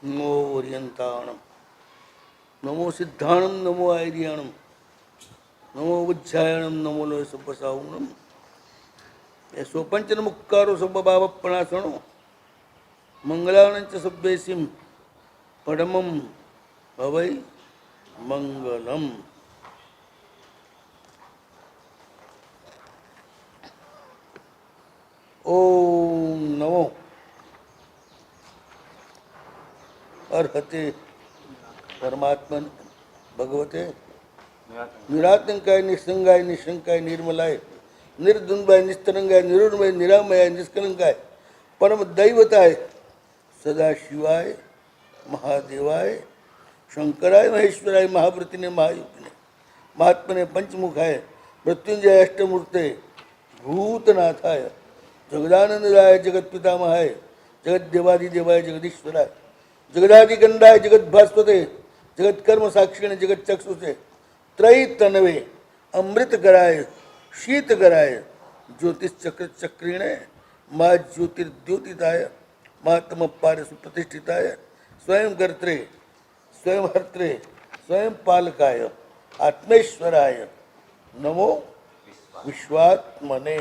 નમો ઓરિયંતાણમ, નમો સિદ્ધાણમ, નમો આર્યાણમ, નમો ઉજ્જાયણમ, નમો લો સબ્બસાવણમ. એ સોપંચન મુક્કારો સબ્બભાવપણાસણો મંગલાનંચ સબ્બેસિમ પડમમ ભવૈ મંગલમ. ઓમ નમો અર્હતે પરમાત્મન ભગવતે નિરાતંકાય નિસંગાય નિશંકાય નિર્મલાય નિર્દુંબાય નિસ્તરંગાય નિરુણમય નિરામયાય નિષ્કલંકાય પરમ દૈવતાય સદાશિવાય મહાદેવાય શંકરાય મહેશ્વરાય મહાવ્રતિને મહાયુગને મહાત્મને પંચમુખાય મૃત્યુંજય અષ્ટમૂર્તે ભૂતનાથાય જગદાનંદાય જગત પિતામહાય જગત દેવાદિદેવાય જગદીશ્વરાય જગદાદિગંડાય જગત ભાસ્વતે જગત કર્મ સાક્ષીણે જગત ચક્ષુષે ત્રય તનવે અમૃત કરાય શીત કરાય જ્યોતિષ ચક્ર ચક્રીણે મા જ્યોતિર્દ્યોતિતાય મહાત્મ પાર સુપ્રતિષ્ઠિતાય સ્વયં કર્ત્રે સ્વયં હર્ત્રે સ્વયં પાલકાય આત્મેશ્વરાય નમો વિશ્વાત્મને.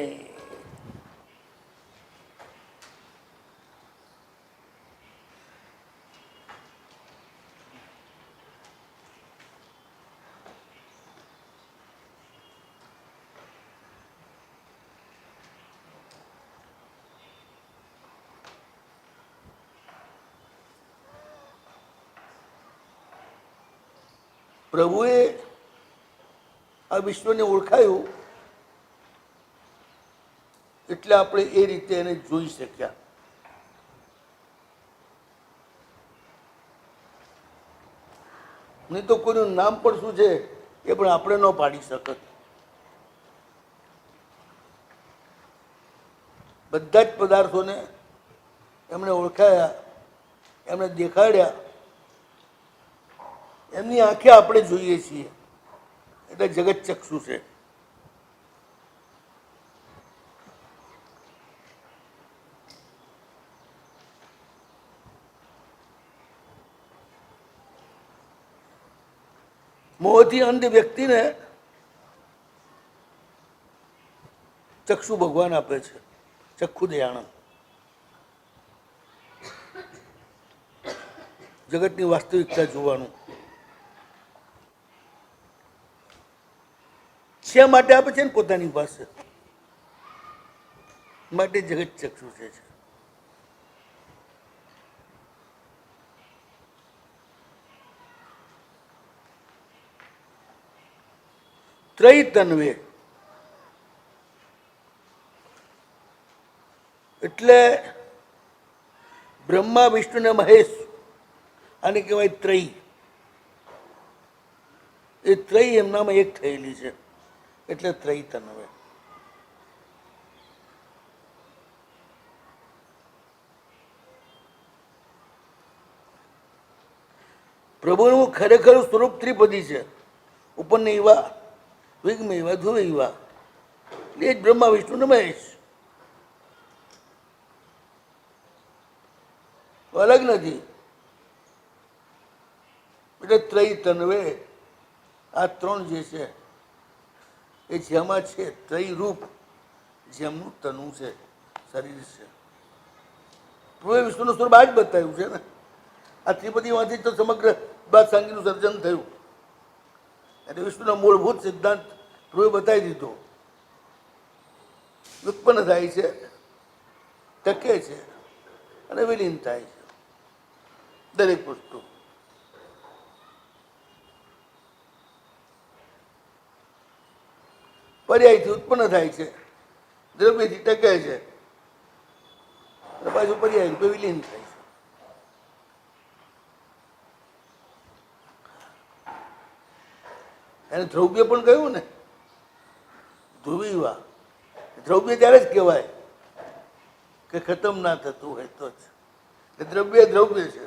પ્રભુએ આ વિશ્વને ઓળખાયું એટલે આપણે એ રીતે એને જોઈ શક્યા. નહીં તો કોઈનું નામ પણ શું છે એ પણ આપણે ન પાડી શકત. બધા જ પદાર્થોને એમણે ઓળખાયા, એમણે દેખાડ્યા, એમની આંખે આપણે જોઈએ છીએ એટલે જગત ચક્ષુ છે. મોહથી અંધ વ્યક્તિને ચક્ષુ ભગવાન આપે છે, ચક્ષુ દયાણમ. જગતની વાસ્તવિકતા જોવાનું શા માટે આપે છે ને પોતાની પાસે માટે જગત ચક્ષુ છે. ત્રય તન્વે એટલે બ્રહ્મા વિષ્ણુ ને મહેશ આને કહેવાય ત્રય. એ ત્રય એમનામાં એક થયેલી છે એટલે ત્રય તન્વે. પ્રભુનું ખરેખર સ્વરૂપ ત્રિપદી છે. ઉપરને એવા વિઘ્ન એવા ધ્રુવ એવા એટલે જ બ્રહ્મા વિષ્ણુ ને મહેશ, અલગ નથી. એટલે ત્રય તન્વે આ ત્રણ જે છે એ જેમાં છે ત્રય રૂપ, જેમનું તનુ છે, શરીર છે. પ્રભુએ વિષ્ણુનું સ્વરૂપ આ જ બતાવ્યું છે ને. આ ત્રિપદીમાંથી તો સમગ્ર બાદ સાંગીનું સર્જન થયું. એટલે વિષ્ણુનો મૂળભૂત સિદ્ધાંત પ્રભુએ બતાવી દીધો. ઉત્પન્ન થાય છે, ટકે છે અને વિલીન થાય છે દરેક વસ્તુ. પર્યાયથી ઉત્પન્ન થાય છે, દ્રવ્યથી ટકે છે અને પાછું પર્યાય વિલીન થાય છે. એને દ્રવ્ય પણ કહ્યું ને, ધ્રુવીવા. દ્રવ્ય ત્યારે જ કહેવાય કે ખતમ ના થતું હોય તો જ. દ્રવ્ય દ્રવ્ય છે.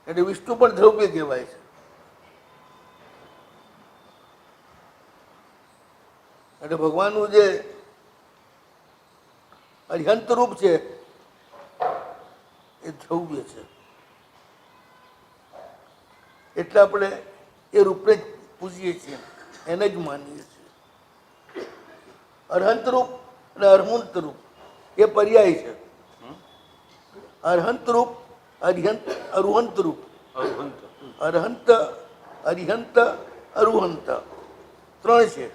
એટલે વિષ્ણુ પણ દ્રવ્ય કહેવાય છે. એટલે ભગવાનનું જે અર્હંત રૂપ છે એ દ્રવ્ય છે, એટલે આપણે એ રૂપને જ પૂજીએ છીએ, એને જ માનીએ છીએ. અર્હંત રૂપ અને અર્હુંત રૂપ એ પર્યાય છે. અર્હંત રૂપ, અર્હંત, અરુહંત રૂપ, અર્હંત, અરિહંત, અરુહંત 3 છે.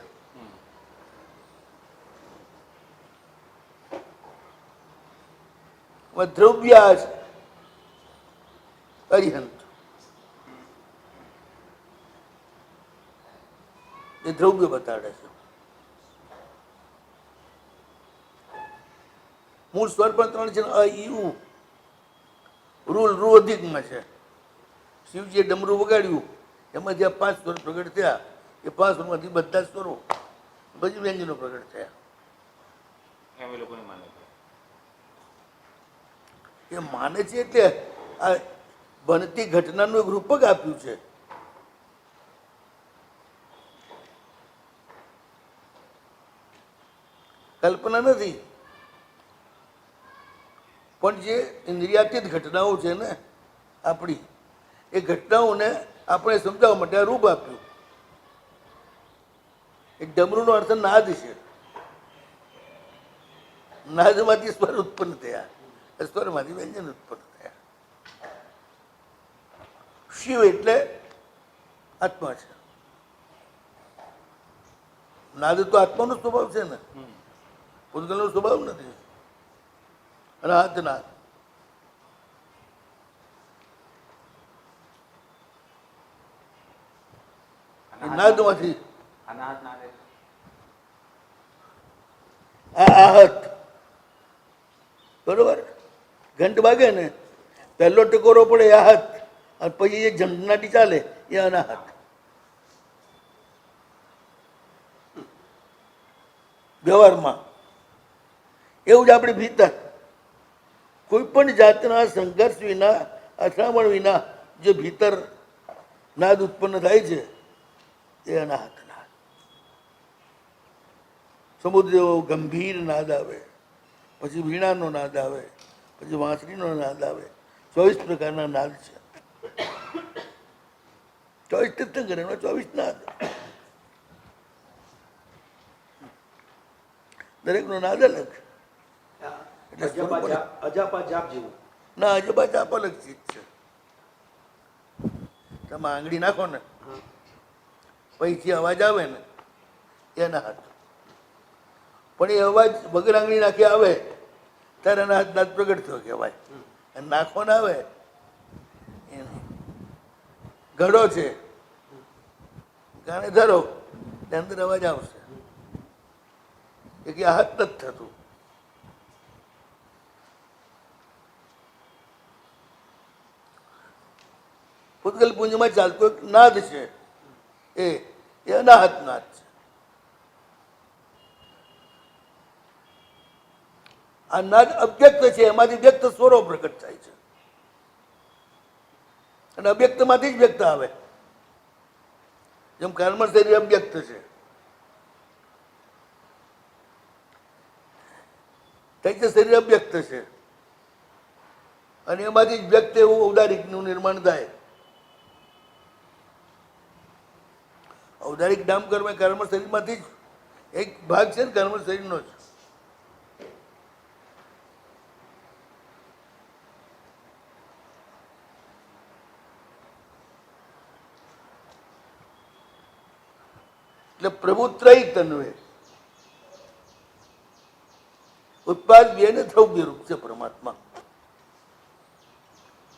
દ્રવ્યાજ અરિહંત, એ દ્રવ્ય બતાડે છે. મૂળ સ્વર પણ 3 છે. અ ઈ ઉ, રૂલ રૂ અધિકમાં છે. શિવજીએ ડમરું વગાડ્યું એમાં જ્યાં 5 સ્વર પ્રગટ થયા એ 5 સ્વરમાંથી બધા સ્વરો પછી વ્યંજનો પ્રગટ થયા. એ માને છે એટલે આ બનતી ઘટનાનું એક રૂપક આપ્યું છે. કલ્પના નથી, પણ જે ઇન્દ્રિયાતીત ઘટનાઓ છે ને આપણી, એ ઘટનાઓને આપણે સમજાવવા માટે આ રૂપ આપ્યું. એક ડમરૂનો અર્થ નાદ છે. નાદમાંથી સ્વર ઉત્પન્ન થયા, સ્વરમાંથી વ્યંજન ઉત્પન્ન થયા. શિવ એટલે આત્મા છે. નાદ તો આત્માનો સ્વભાવ છે ને, પૂતગલનો સ્વભાવ નથી. અનાહત નાદ, નાદમાંથી આહત, બરોબર. ઘંટ વાગે ને પહેલો ટકોરો પડે આહત, અને પછી જે ઝંઝનાટી ચાલે એ અનાહત. વ્યવહારમાં એવું જ આપણી ભીતર કોઈ પણ જાતના સંઘર્ષ વિના, અથડામણ વિના જે ભીતર નાદ ઉત્પન્ન થાય છે એ અનાહત નાદ. સમુદ્ર જેવો ગંભીર નાદ આવે, પછી વીણાનો નાદ આવે, પછી વાંસળીનો નાદ આવે. 24 પ્રકારના નાદ છે. 24 તીર્થંકર, 24 નાદ. દરેકનો નાદ અલગ. અજાપા જાપ જેવું ના, અજબા જાપ અલગ ચીજ છે. તમે આંગળી નાખો ને પછી અવાજ આવે ને એના હાથ, પણ એ અવાજ વગર આંગળી નાખી આવે ત્યારે એના હાથ નાદ પ્રગટ થયો કહેવાય. અને નાખો ને આવે એ ઘડો છે, ગાને ધરો ત્યાં અંદર અવાજ આવશે, એ કે હાથ નથી થતું. પૂતગલ પુંજમાં ચાલતો એક નાદ છે, એ અનાહત નાદ છે. આ નાદ અવ્યક્ત છે, એમાંથી વ્યક્ત સ્વરો પ્રગટ થાય છે, અને અવ્યક્તમાંથી જ વ્યક્ત આવે. જેમ કર્મ શરીર અવ્યક્ત છે, તૈત્ય શરીર અવ્યક્ત છે, અને એમાંથી જ વ્યક્ત એવું ઔદારિકનું નિર્માણ થાય. ઔદારિક નામ કર્મ શરીરમાંથી જ એક ભાગ છે ને કર્મ શરીરનો જ. એટલે પ્રભુત્રય તન્વે ઉત્પાદ બે ને દ્રવ્ય રૂપ છે પરમાત્મા.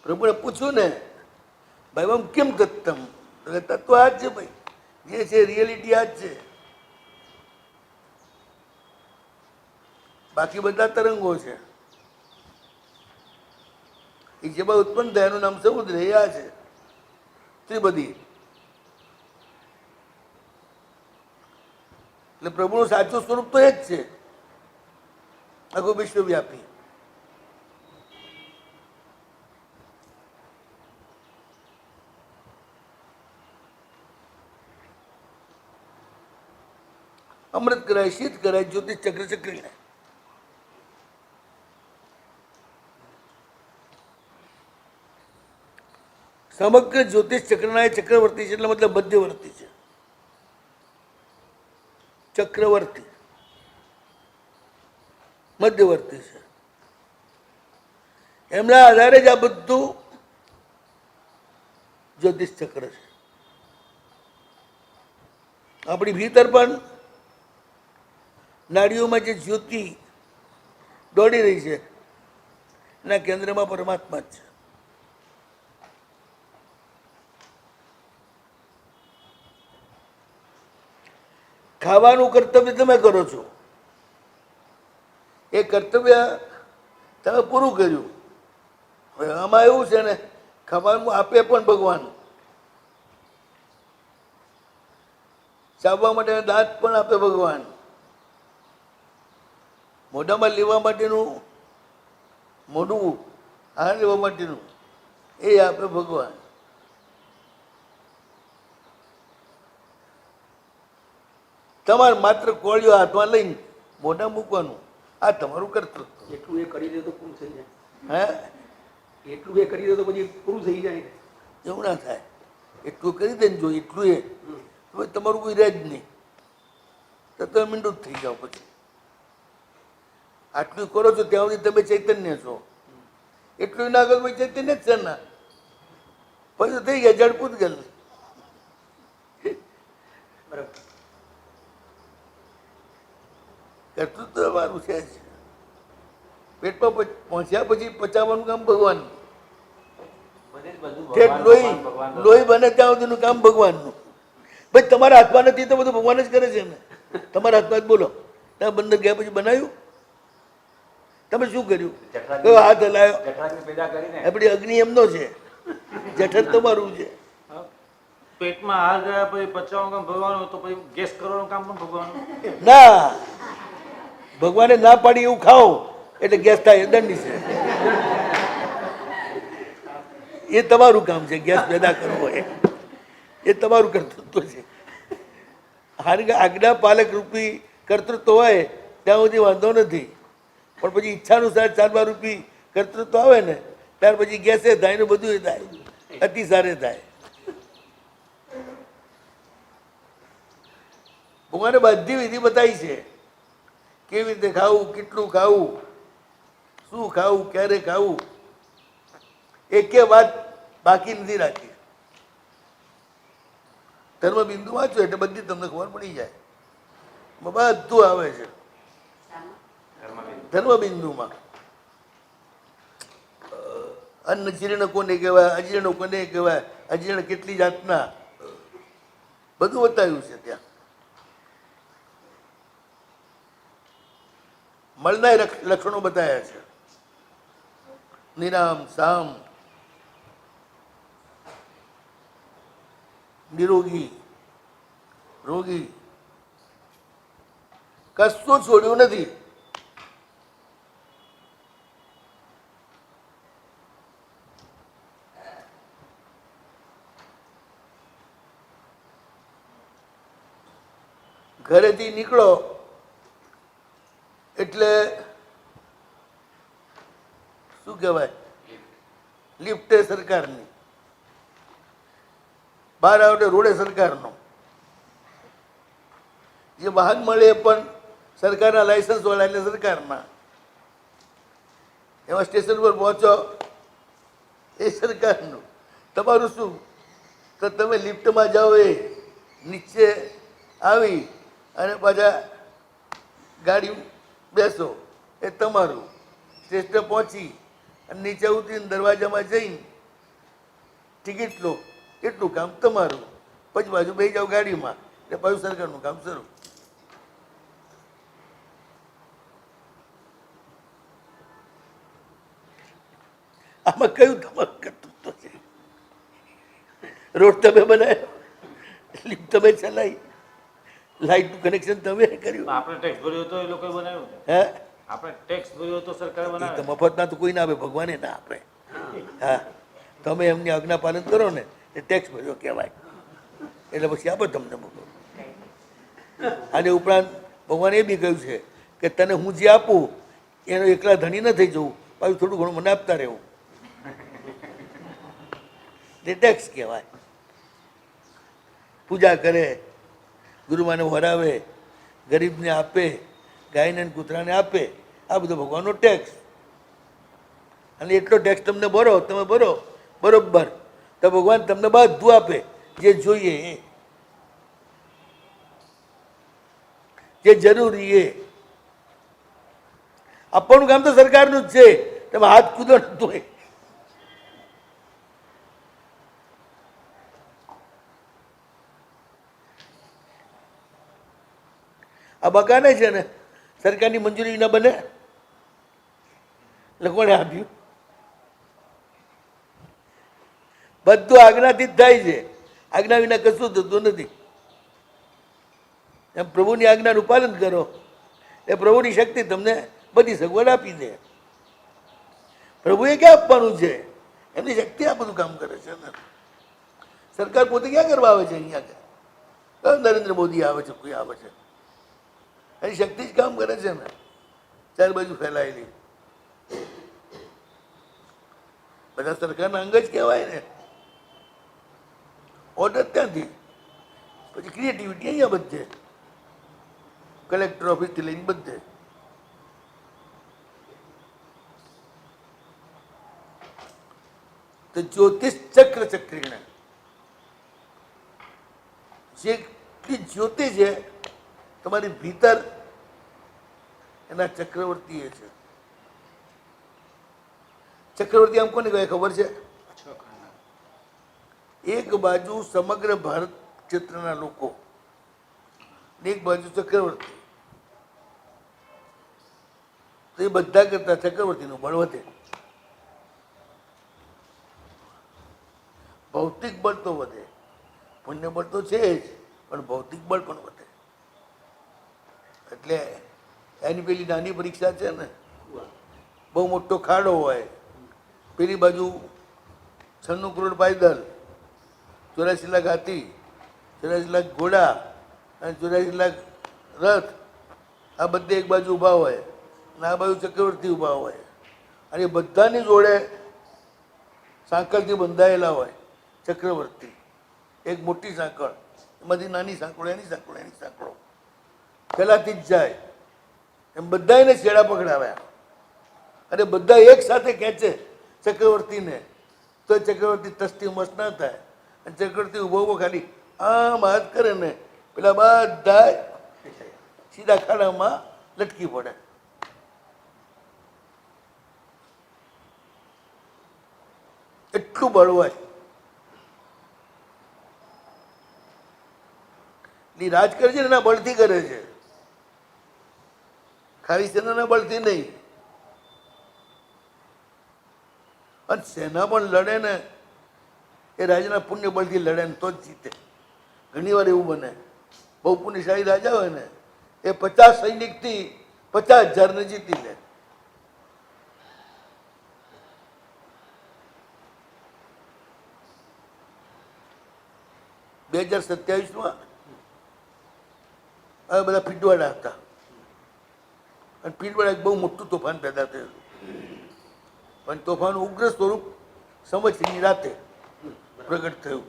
પ્રભુને પૂછ્યું ને ભાઈ આમ કેમ તત્તમ, તત્વ આ જ છે ભાઈ, જે છે રિયાલિટી આ જ છે, બાકી બધા તરંગો છે. એ જેમાં ઉત્પન્ન થાય એનું નામ સમુદ્ર, એ આ છે ત્રિબદી. એટલે પ્રભુનું સાચું સ્વરૂપ તો એ જ છે, આખું વિશ્વવ્યાપી. અમૃત કરાય, શીત કરાય, જ્યોતિષ ચક્ર ચક્રી. સમગ્ર જ્યોતિષ ચક્રના એ ચક્રવર્તી છે, એટલે મતલબ મધ્યવર્તી છે. ચક્રવર્તી મધ્યવર્તી છે. એમના આધારે જ આ બધું જ્યોતિષ ચક્ર છે. આપણી ભીતર પણ નાડીઓમાં જે જ્યોતિ દોડી રહી છે એના કેન્દ્રમાં પરમાત્મા જ છે. ખાવાનું કર્તવ્ય તમે કરો છો, એ કર્તવ્ય તમે પૂરું કર્યું. હવે આમાં એવું છે ને, ખાવાનું આપે પણ ભગવાન, ચાવવા માટે દાંત પણ આપે ભગવાન, મોઢામાં લેવા માટેનું મોઢું આહાર લેવા માટેનું એ આપે ભગવાન. તમારે માત્ર કોળીઓ હાથમાં લઈને મોઢા મૂકવાનું, આ તમારું કર્તવ્ય. એટલું એ કરી દે તો પૂરું થઈ જાય. હે, એટલું એ કરી દે તો પછી પૂરું થઈ જાય. એવું ના થાય. એટલું કરી દે ને, જો એટલું એ તો તમારું કોઈ રહે જ નહીં, તો તમે મીંડું જ થઈ જાઓ. પછી આટલું કરો છો ત્યાં સુધી તમે ચૈતન્ય છો. એટલું ના કરો ભાઈ ચૈતન્ય જ છે ના, પછી થઈ ગયા જડપૂત ગયેલ. બરાબર. કર્તૃત્વ મારું છે જ. પેટમાં પહોંચ્યા પછી પચાવવાનું કામ ભગવાનનું. લોહી બને ત્યાં સુધીનું કામ ભગવાનનું. ભાઈ તમારા હાથમાં નથી તો બધું ભગવાન જ કરે છે ને. તમારા હાથમાં જ બોલો. ત્યાં બંદર ગયા પછી બનાવ્યું? તમે શું કર્યું? કયો હાથ હલાયો? આપણી અગ્નિ એમનો છે, જઠર તમારું છે. પેટમાં હાલ ગયા પછી પચાવવાનું કામ ભગવાન, તો પછી ગેસ કરવાનું કામ પણ ભગવાન. ના, ભગવાને ના પાડી એવું ખાઓ એટલે ગેસ થાય, એ દંડ છે. એ તમારું કામ છે, ગેસ પેદા કરવો એ તમારું કર્તૃત્વ છે. આજ્ઞા પાલક રૂપી કર્તૃત્વ હોય ત્યાં સુધી વાંધો નથી, પણ પછી ઈચ્છાનુસાર ચાલવા રૂપી કર્તૃત્વ આવે ને ત્યાર પછી ગેસે થાય ને બધું થાય, અતિસારે થાય. ભગવાને બધી વિધિ બતાવી છે, કેવી રીતે ખાવું, કેટલું ખાવું, શું ખાવું, ક્યારે ખાવું, એકે વાત બાકી નથી રાખી. ધર્મ બિંદુ વાંચો એટલે બધી તમને ખબર પડી જાય. બધું આવે છે ધર્મ બિંદુમાં. અન્ન જીર્ણ કોને કહેવાય, અજીર્ણ કોને કહેવાય, અજીર્ણ કેટલી જાતના, બધું બતાવ્યું છે ત્યાં. મળના લક્ષણો બતાવ્યા છે, નિરામ, સામ, નિરોગી, રોગી, કશું છોડ્યું નથી. ઘરેથી નીકળો એટલે શું કહેવાય, લિફ્ટ સરકારની, બહાર આવે રોડે સરકારનો, જે વાહન મળે એ પણ સરકારના લાયસન્સ વાળા એટલે સરકારના. એમાં સ્ટેશન પર પહોંચો એ સરકારનું. તમારું શું? તો તમે લિફ્ટમાં જાઓ, એ નીચે આવી અને પાછા ગાડી બેસો એ તમારું. સ્ટેશન પહોંચી અને નીચે ઉતરીને દરવાજામાં જઈને ટિકિટ લો, એટલું કામ તમારું. પછી બાજુ બેસી જાઓ ગાડીમાં એટલે પાછું સરકારનું કામ શરૂ. આમાં કયું તમારું કર્તૃત્વ છે? રોડ તમે બનાવ્યો, લિફ્ટ તમે ચલાવી, લાઇટનું કનેક્શન તમે કર્યું. આપણે ટેક્સ ભર્યો તો એ લોકોએ બનાવ્યું. હે, આપણે ટેક્સ ભર્યો તો સરકારે બનાવ્યું. મફતના તો કોઈ ના આપે, ભગવાને ના આપે. હા, તમે એમની આજ્ઞા પાલન કરો ને એ ટેક્સ ભર્યો કહેવાય, એટલે પછી આપે તમને મોકલો. અને ઉપરાંત ભગવાને એ બી કહ્યું છે કે તને હું જે આપું એનો એકલા ધણી ન થઈ જવું, પાછું થોડું ઘણું મને આપતા રહેવું. એટલે ટેક્સ કહેવાય. પૂજા કરે, ગુરુમાને વરાવે, ગરીબને આપે, ગાયને અને કૂતરાને આપે, આ બધો ભગવાનનો ટેક્સ. અને એટલો ટેક્સ તમને ભરો, તમે ભરો બરોબર, તો ભગવાન તમને બધું આપે જે જોઈએ એ, જે જરૂરી એ. આપવાનું કામ તો સરકારનું જ છે, તમે હાથ કૂદો નતું. આ બગાને છે ને સરકારની મંજૂરી ન બને એટલે કોણે આપ્યું? બધું આજ્ઞાથી જ થાય છે, આજ્ઞા વિના કશું થતું નથી. એમ પ્રભુની આજ્ઞાનું પાલન કરો એ પ્રભુની શક્તિ તમને બધી સગવડ આપી દે. પ્રભુએ ક્યાં આપવાનું છે? એમની શક્તિ આ બધું કામ કરે છે ને. સરકાર પોતે ક્યાં કરવા આવે છે? અહીંયા નરેન્દ્ર મોદી આવે છે, કોઈ આવે છે, એની શક્તિ જ કામ કરે છે ને, ચાર બાજુ ફેલાયેલી. બધા સરકારના અંગ જ કહેવાય ને. ઓર્ડર ત્યાંથી, પછી ક્રિએટિવિટી અહીંયા બધે, કલેક્ટર ઓફિસથી લઈને બધે. તો જ્યોતિષ ચક્ર ચક્રીને જે જ્યોતિ છે તમારી ભીતર, એના ચક્રવર્તી એ છે. ચક્રવર્તી આમ કોને કહે ખબર છે? એક બાજુ સમગ્ર ભારત ક્ષેત્રના લોકો, એક બાજુ ચક્રવર્તી. તો એ બધા કરતા ચક્રવર્તીનું બળ વધે. ભૌતિક બળ તો વધે, પુણ્ય બળ તો છે જ, પણ ભૌતિક બળ પણ વધે. એટલે એની પેલી નાની પરીક્ષા છે ને, બહુ મોટો ખાડો હોય, પેલી બાજુ 96 કરોડ પાયદલ, 84 લાખ હાથી, 84 લાખ ઘોડા અને 84 લાખ રથ, આ બધે એક બાજુ ઊભા હોય અને આ બાજુ ચક્રવર્તી ઊભા હોય, અને એ બધાની જોડે સાંકળથી બંધાયેલા હોય ચક્રવર્તી. એક મોટી સાંકળ, એમાંથી નાની સાંકળો, એની સાંકળો, એની સાંકળો પહેલાથી જ જાય. એમ બધા એને છેડા પકડાવ્યા અને બધા એક સાથે ખેંચે ચક્રવર્તીને, તો ચક્રવર્તી તસ્તી મસ્ત ના થાય. અને ચક્રવર્તી ઉભો ઉભો ખાલી આમ હાથ કરે ને, પેલા બધા સીધા ખાડામાં લટકી પડે. એટલું બળ હોય. રાજ કરે છે એના બળથી કરે છે, ખાલી સેનાના બળથી નહીં. અને સેના પણ લડે ને એ રાજાના પુણ્ય બળથી લડે ને તો જ જીતે. ઘણી વાર એવું બને, બહુ પુણ્યશાળી રાજા હોય ને, એ 50 સૈનિકથી 50,000 ને જીતી લે. બે 2027 હવે બધા પીડવાડા હતા, અને પીડવાડા એક બહુ મોટું તોફાન પેદા થયેલું. પણ તોફાન ઉગ્ર સ્વરૂપ સંવત્સરીની રાતે પ્રગટ થયું.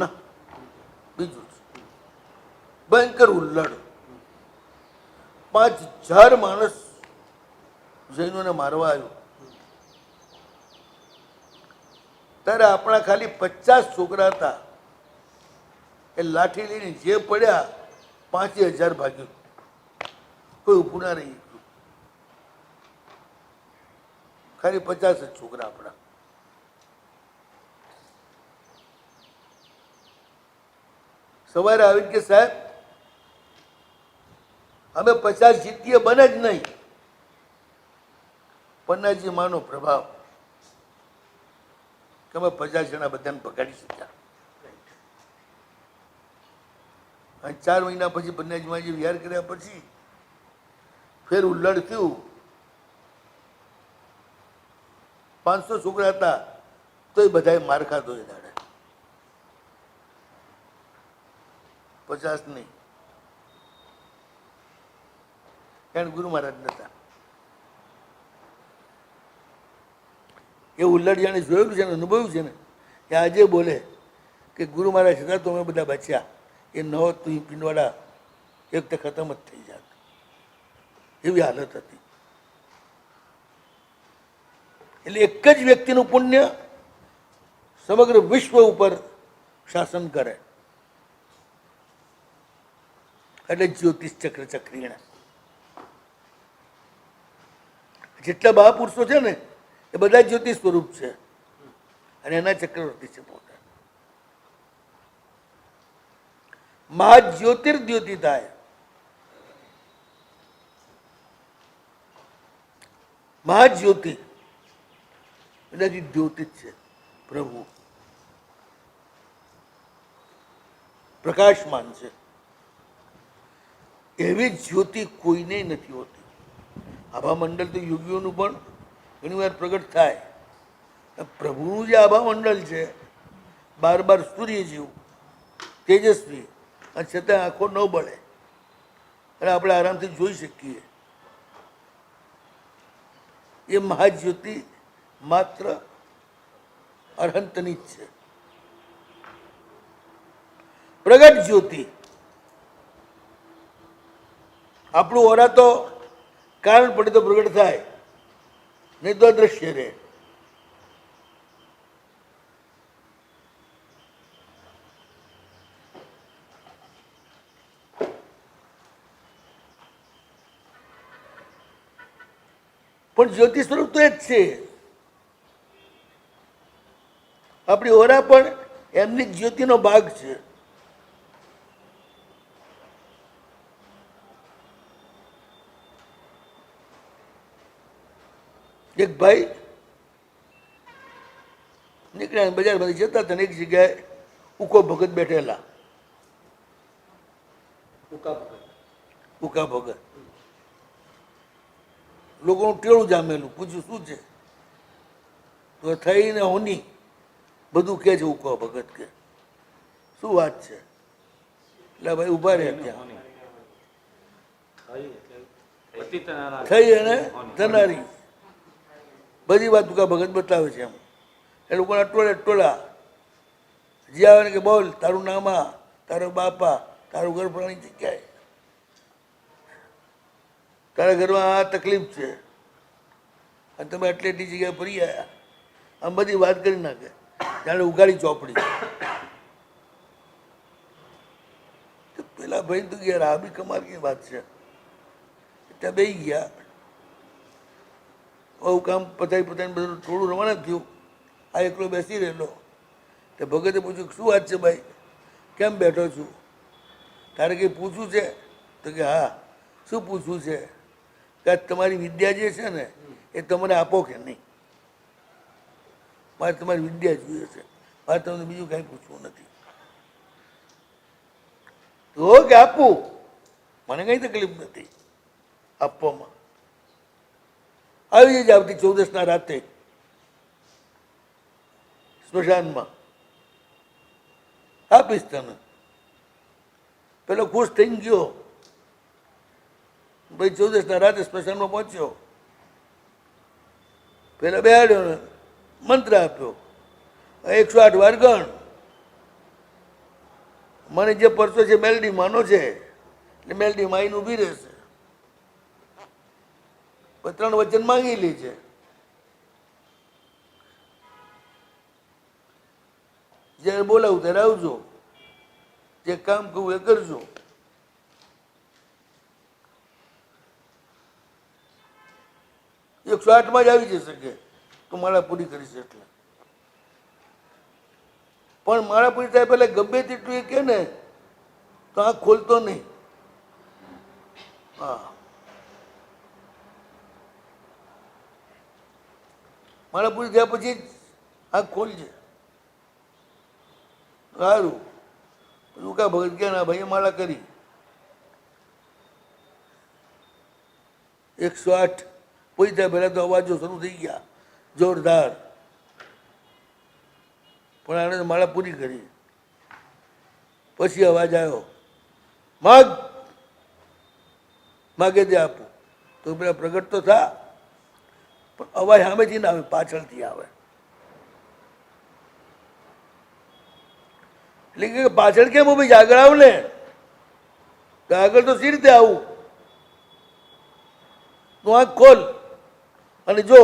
ના, બીજું ભયંકર ઉલ્લડ. 5,000 માણસ જૈનોને મારવા આવ્યું. ત્યારે આપણા ખાલી 50 છોકરા હતા, એ લાઠી લઈને જે પડ્યા 5,000 ભાગ્યું, કોઈ ઊભું ના રહી. ખાલી 50 જ છોકરા આપણા. સવારે આવી કે સાહેબ અમે 50 જીતીએ બને જ નહીં. પન્નાજી માનો પ્રભાવ કે અમે 50 જણા બધાને પકડી શક્યા. અને 4 મહિના પછી પન્નાજીમાં જે વિહાર કર્યા પછી ફેર ઉલ્લડ થયું. 500 છોકરા હતા તો એ બધાએ માર ખાધો એ દાડે, 50 નહીં. કારણ ગુરુ મહારાજ નતા. એ ઉલ્લડ જાણે જોયેલું છે ને, અનુભવ્યું છે ને, એ આજે બોલે કે ગુરુ મહારાજ હતા તો અમે બધા બચ્યા, એ ન હોત તો એ પિંડવાડા એક વખતે ખતમ જ થઈ જાત, એવી હાલત હતી. એટલે એક જ વ્યક્તિનું પુણ્ય સમગ્ર વિશ્વ ઉપર શાસન કરે, એટલે જ્યોતિષ ચક્ર ચક્રીણ. જેટલા મહાપુરુષો છે ને એ બધા જ્યોતિષ સ્વરૂપ છે અને એના ચક્રવર્તી છે પોતે. મહાજ્યોતિર્દ્યોતિ થાય. મહાજ્યોતિ બધાથી દ્યોતિત છે પ્રભુ, પ્રકાશમાન છે. એવી જ્યોતિ કોઈને નથી હોતી. આભા મંડળ તો યોગીઓનું પણ ઘણી વાર પ્રગટ થાય. પ્રભુનું જે આભા મંડળ છે 12 સૂર્ય જેવું તેજસ્વી, અને છતાં આંખો ન બળે અને આપણે આરામથી જોઈ શકીએ. એ મહાજ્યોતિ માત્ર અરહંતની જ છે. પ્રગટ જ્યોતિ. આપણું ઓરા તો કારણ પડે તો પ્રગટ થાય, નહીં તો અદ્રશ્ય રહે. પણ જ્યોતિ સ્વરૂપ તો એ જ છે. આપણી ઓરા પણ એમની જ્યોતિનો ભાગ છે. એક ભાઈ નીકળ્યા બજારમાંથી જતા હતા, એક જગ્યાએ ઉકો ભગત બેઠેલા. ઉકા ભગત લોકોનું ટેળું જામેલું. પૂછ્યું શું છે? તો થઈને હોની બધું કે છે ઉકો ભગત કે. શું વાત છે? એટલે ભાઈ ઉભા રહ્યા ત્યાં. થઈ અને થનારી બધી વાત ઉકા ભગત બતાવે છે. એમ એ લોકોના ટોળા જે આવે ને કે બોલ તારું નામા, તારો બાપા, તારું ઘર ફલાણી જગ્યાએ, તારા ઘરમાં આ તકલીફ છે અને તમે એટલી એટલી જગ્યાએ ફરી આવ્યા. આમ બધી વાત કરી નાખે જાણે ઉઘાડી ચોપડી. પેલા ભાઈ તો યાર આ બી કમાલની વાત છે. ત્યાં બેસી ગયા. આવું કામ પતાવી બધું થોડું રવાના થયું. આ એકલો બેસી રહેલો. તે ભગતે પૂછ્યું શું વાત છે ભાઈ, કેમ બેઠો છું? તારે કંઈ પૂછવું છે? તો કે હા. શું પૂછવું છે? કે તમારી વિદ્યા જે છે ને એ તમને આપો કે નહીં? મારે તમારી વિદ્યા જોઈએ છે, મારે તમને બીજું કાંઈ પૂછવું નથી. તો કે આપવું, મને કંઈ તકલીફ નથી આપવામાં. આવી જ આવતી 14ના રાતે સ્મશાનમાં આપીશ તને. પેલો ખુશ થઈને ગયો. ભાઈ 14ના રાતે સ્મશાનમાં પહોંચ્યો. પેલા બેહાડ્યો ને મંત્ર આપ્યો, 108 વાર ગણ. મને જે પરસો છે મેલડી માનો છે એટલે મેલડી માઈને ઊભી રહેશે. 3 વચન માંગી લે છે. જ્યારે બોલાવું ત્યારે આવજો, જે કામ કહું એ કરજો. એકસો 108 માં જ આવી જશે કે તું માળા પૂરી કરીશ એટલે. પણ માળા પૂરી થાય પહેલા ગમે તેટલું એ કે ને તો આંખ ખોલતો નહીં. હા, માળા પૂરી થયા પછી જ આંખ ખોલજે. સારું. ઉકા ભગત કે ના ભાઈ માળા કરી. 108 પૂરી થાય પહેલા તો અવાજો શરૂ થઈ ગયા જોરદાર. પણ આને માળા પૂરી કરી. પછી અવાજ આવ્યો, માગ માગે તે આપું. તો પેલા પ્રગટ તો થા, પણ અવાજ સામેથી ના આવે, પાછળથી આવે. એટલે કે પાછળ કેમ ઊભી છે? આગળ આવ ને. તો આગળ તો સી રીતે આવું? તું આંખ ખોલ અને જો.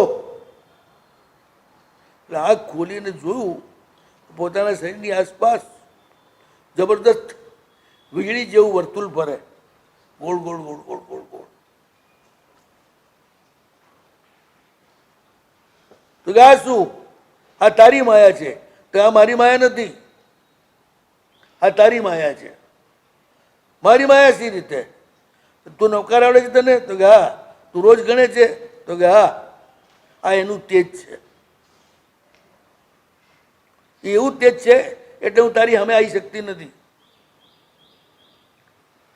એટલે આંખ ખોલીને જોયું પોતાના શરીરની આસપાસ જબરદસ્ત વીજળી જેવું વર્તુળ ફરે, ગોળ ગોળ ગોળ ગોળ ગોળ ગોળ. તો કે આ શું? આ તારી માયા છે. તો આ મારી માયા નથી, આ તારી માયા છે. મારી માયા સી રીતે? તું નવકાર આવડે છે તને? તો કે હા. તું રોજ ગણે છે? તો કે હા. આ એનું તેજ છે. એવું તેજ છે એટલે હું તારી સામે આવી શકતી નથી,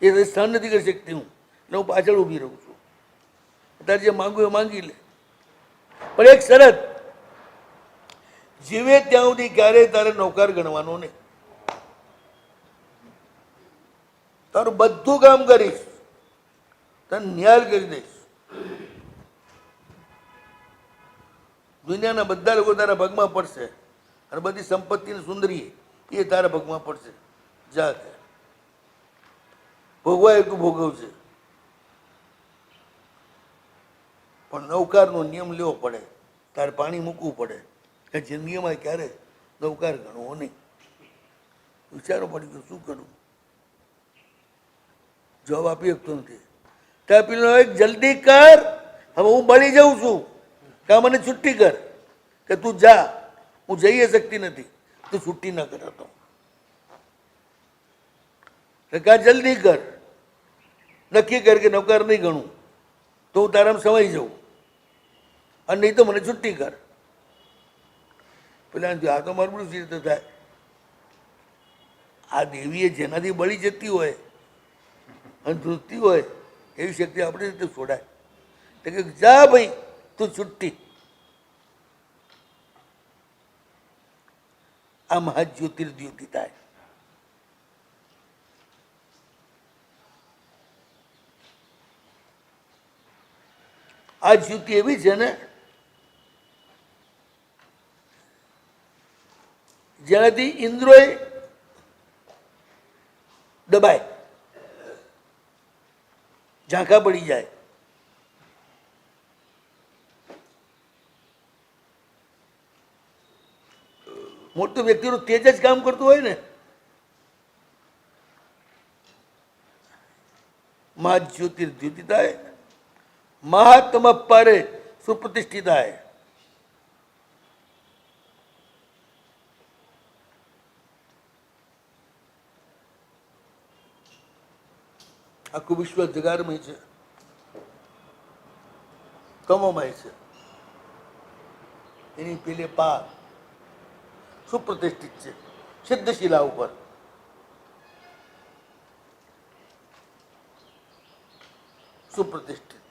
એ સહન નથી કરી શકતી હું, એટલે હું પાછળ ઊભી રહું છું. તારે જે માંગવું એ માંગી લે. પણ એક શરત, જીવે ત્યાં સુધી ક્યારેય તારે નૌકાર ગણવાનો નહીં. તારું બધું કામ કરીશ, તને નિહાલ કરી દઈશ. દુનિયાના બધા લોકો તારા ભાગમાં પડશે અને બધી સંપત્તિની સુંદરી એ તારા ભાગમાં પડશે. જા કે ભોગવાય એટલું ભોગવશે. પણ નૌકારનો નિયમ લેવો પડે, તારે પાણી મૂકવું પડે કે જિંદગીમાં ક્યારે નૌકાર ગણવો નહીં. વિચારો પડી ગયો શું કરું? જવાબ આપી શકતો નથી. ત્યાં પેલો જલ્દી કર, હવે હું બળી જાઉં છું, કાં મને છુટ્ટી કર. કે તું જા, હું જઈ શકતી નથી, તું છુટ્ટી ના કરાતો. કાં જલ્દી કર, નક્કી કર કે નૌકાર નહીં ગણું તો હું તારામાં સમાઈ જાઉં, અને નહીં તો મને છુટ્ટી કર. પેલા આ તો મારું સી રીતે થાય? આ દેવીએ જેનાથી બળી જતી હોય અને ધ્રુજતી હોય એવી શક્તિ આપણી રીતે છોડાય? તો કે જા ભાઈ, તું છુટ્ટી. આ મહાજ્યોતિર્દ્યોતિ થાય. આ જ્યોતિ એવી છે ને જેનાથી ઇન્દ્રોય દબાય, ઝાંખા પડી જાય. મોટું વ્યક્તિનું તેજ જ કામ કરતું હોય ને. મહાજ્યોતિર્દ્યોતિતાય મહાત્મ પારે સુપ્રતિષ્ઠિતાય. આખું વિશ્વ જગારમય છે, તમોમય છે. એની પેલે પાર સુપ્રતિષ્ઠિત છે, સિદ્ધશિલા ઉપર. સુપ્રતિષ્ઠિત.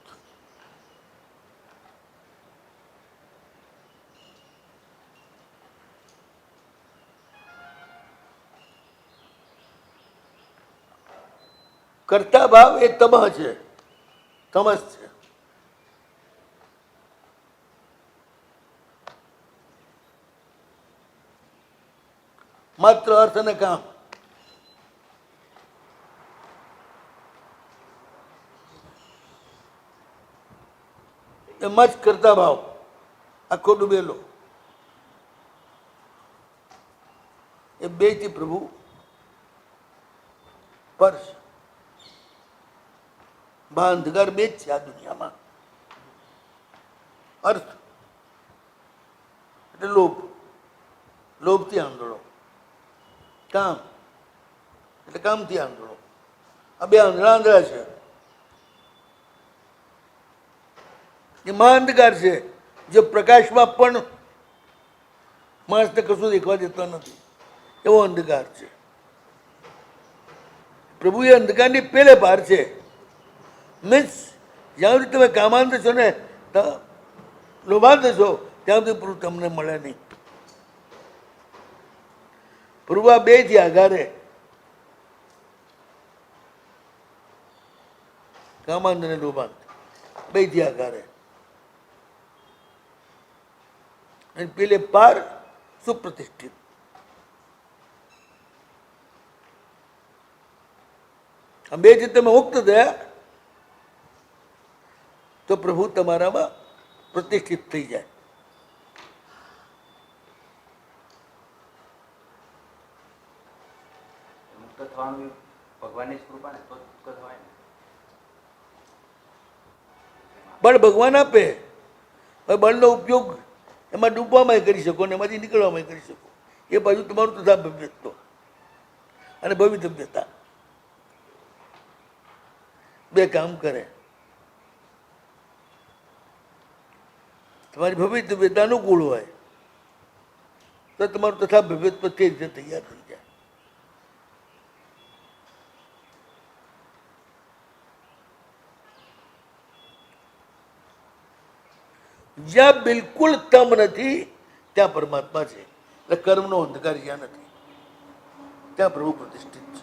કરતા ભાવ એ તમહ છે, તમસ છે. માત્ર અર્થ અને કામ. એમાં જ કરતા ભાવ આખો ડૂબેલો. એ બે થી પ્રભુ પર છે. અંધકાર બે જ છે આ દુનિયામાં. અર્થ એટલે લોભ, લોભથી આંધળો. કામ એટલે કામથી આંધળો. આ બે આંધળા આંધળા છે. એ મહાઅંધકાર છે જે પ્રકાશમાં પણ માણસને કશું દેખવા દેતો નથી, એવો અંધકાર છે. પ્રભુ એ અંધકારની પેલે પાર છે. મીન્સ જ્યાં સુધી તમે કામાંત છો ને, લોભાંત છો, ત્યાં સુધી પ્રભુ તમને મળે નહીં. પ્રભુ આ બે થી આઘારે, કામાંત અને લોભાંત બે થી આઘારે. અને પેલે પાર સુપ્રતિષ્ઠિત. આ બે જે તમે મુક્ત થયા તો પ્રભુ તમારામાં પ્રતિષ્ઠિત થઈ જાય. મુક્ત થવાનું ભગવાનની જ કૃપા ને તો જ મુક્ત થવાય ને. બળ ભગવાન આપે. હવે બળનો ઉપયોગ એમાં ડૂબવામાં કરી શકો ને એમાંથી નીકળવામાં કરી શકો. એ બાજુ તમારું તથા ભવ્યત્વ અને ભવિતવ્યતા બે કામ કરે. તમારી ભવિતવ્યતા અનુકૂળ હોય તો તમારું તથા ભવ્યત્વ તે રીતે તૈયાર થઈ જાય. જ્યાં બિલકુલ તમ નથી ત્યાં પરમાત્મા છે. એટલે કર્મનો અંધકાર જ્યાં નથી ત્યાં પ્રભુ પ્રતિષ્ઠિત છે.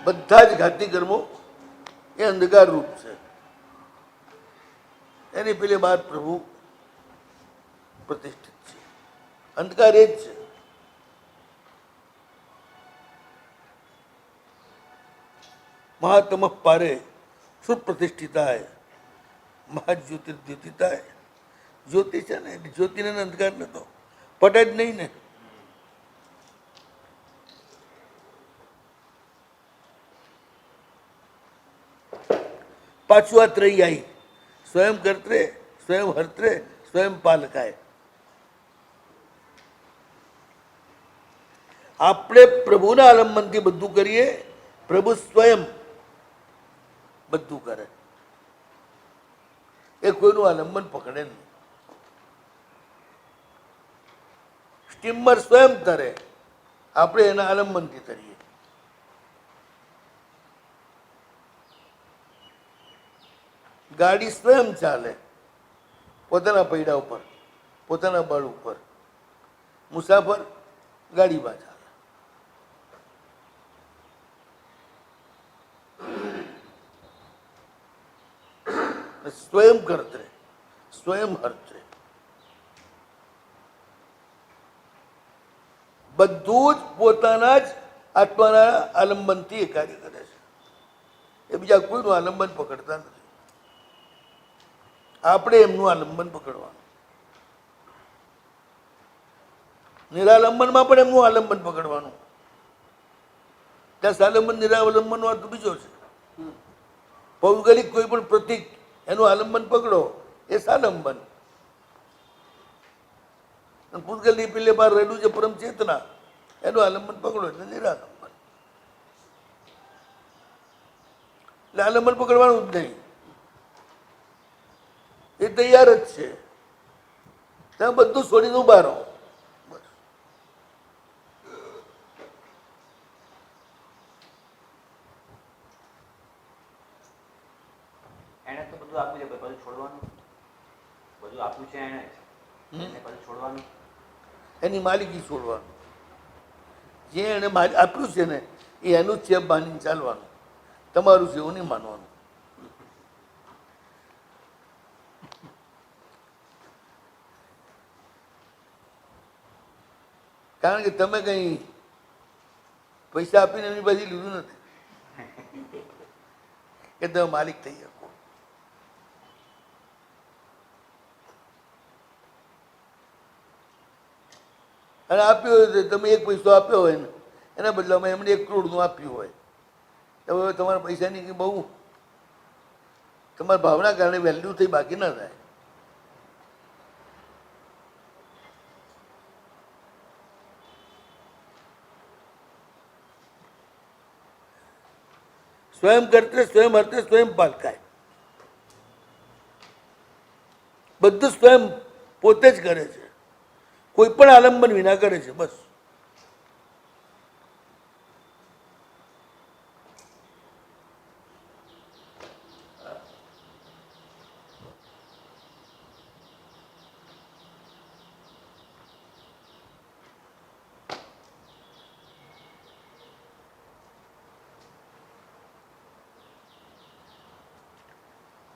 બધા જ ઘાતી કર્મો એ અંધકાર રૂપ છે. એની પેલી બાદ પ્રભુ પ્રતિષ્ઠિત છે. અંધકાર એ જ છે. મહાતમ પારે સુપ્રતિષ્ઠિતાય મહાજ્યોતિર્દ્યોતિતાય. જ્યોતિ છે ને જ્યોતિને અંધકાર નતો પટે જ નહીં ને. પાછું આ ત્રય આવી સ્વયં કર્ત્રે સ્વયં હર્ત્રે સ્વયં પાલકાય. આપણે પ્રભુના આલંબનથી બધું કરીએ, પ્રભુ સ્વયં બધું કરે. એ કોઈનું આલંબન પકડે નહીં. સ્ટીમર સ્વયં તરે, આપણે એના આલંબનથી તરીએ. ગાડી સ્વયં ચાલે પોતાના પૈડા ઉપર, પોતાના બળ ઉપર. મુસાફર ગાડીમાં ચાલે. સ્વયં કર્ત્રે સ્વયં હર્ત્રે. બધું જ પોતાના જ આત્માના આલંબનથી એ કાર્ય કરે છે. એ બીજા કોઈનું આલંબન પકડતા નથી. આપણે એમનું આલંબન પકડવાનું. નિરાલંબનમાં પણ એમનું આલંબન પકડવાનું. ત્યાં સાલંબન નિરાવલંબનનો અર્થ બીજો છે. પૌગલિક કોઈ પણ પ્રતિક એનું આલંબન પકડો એ સાલંબન. પૂતગલની પેલે બહાર રહેલું છે પરમ ચેતના, એનું આલંબન પકડો એટલે નિરાલંબન. એટલે આલંબન પકડવાનું જ નહીં, એ તૈયાર જ છે. ત્યાં બધું છોડીને ઉભા રહો. એણે તો બધું આપ્યું છે, બધું છોડવાનું. બધું આપ્યું છે એણે જ. એને બધું છોડવાનું. એની માલિકી છોડવાનું. જે એને આપ્યું છે ને એ એનું જ છે માનીને ચાલવાનું. તમારું છે એવું નહીં માનવાનું. કારણ કે તમે કઈ પૈસા આપીને એની બધી લીધું નથી કે તમે માલિક થઈ શકો. અને આપ્યો હોય તો તમે એક પૈસો આપ્યો હોય ને એના બદલામાં એમને 1 કરોડનું આપ્યું હોય તો હવે તમારા પૈસાની બહુ તમારા ભાવના કારણે વેલ્યુ થઈ બાકી ના થાય. સ્વયં કર્ત્રે સ્વયં હર્ત્રે સ્વયં પાલકાય. બધું સ્વયં પોતે જ કરે છે. કોઈ પણ આલંબન વિના કરે છે. બસ